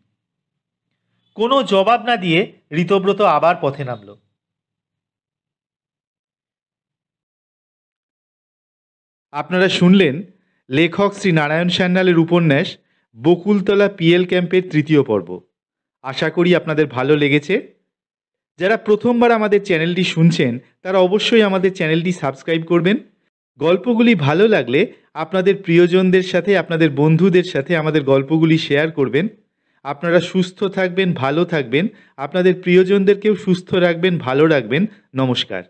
কোনো জবাব না দিয়ে ঋতব্রত আবার পথে নামল। আপনারা শুনলেন লেখক শ্রী নারায়ণ সান্যালের উপন্যাস বকুলতলা পিএল ক্যাম্পের তৃতীয় পর্ব। আশা করি আপনাদের ভালো লেগেছে। যারা প্রথমবার আমাদের চ্যানেলটি শুনছেন তারা অবশ্যই আমাদের চ্যানেলটি সাবস্ক্রাইব করবেন। গল্পগুলি ভালো লাগলে আপনাদের প্রিয়জনদের সাথে, আপনাদের বন্ধুদের সাথে আমাদের গল্পগুলি শেয়ার করবেন। আপনারা সুস্থ থাকবেন, ভালো থাকবেন, আপনাদের প্রিয়জনদেরকেও সুস্থ রাখবেন, ভালো রাখবেন। নমস্কার।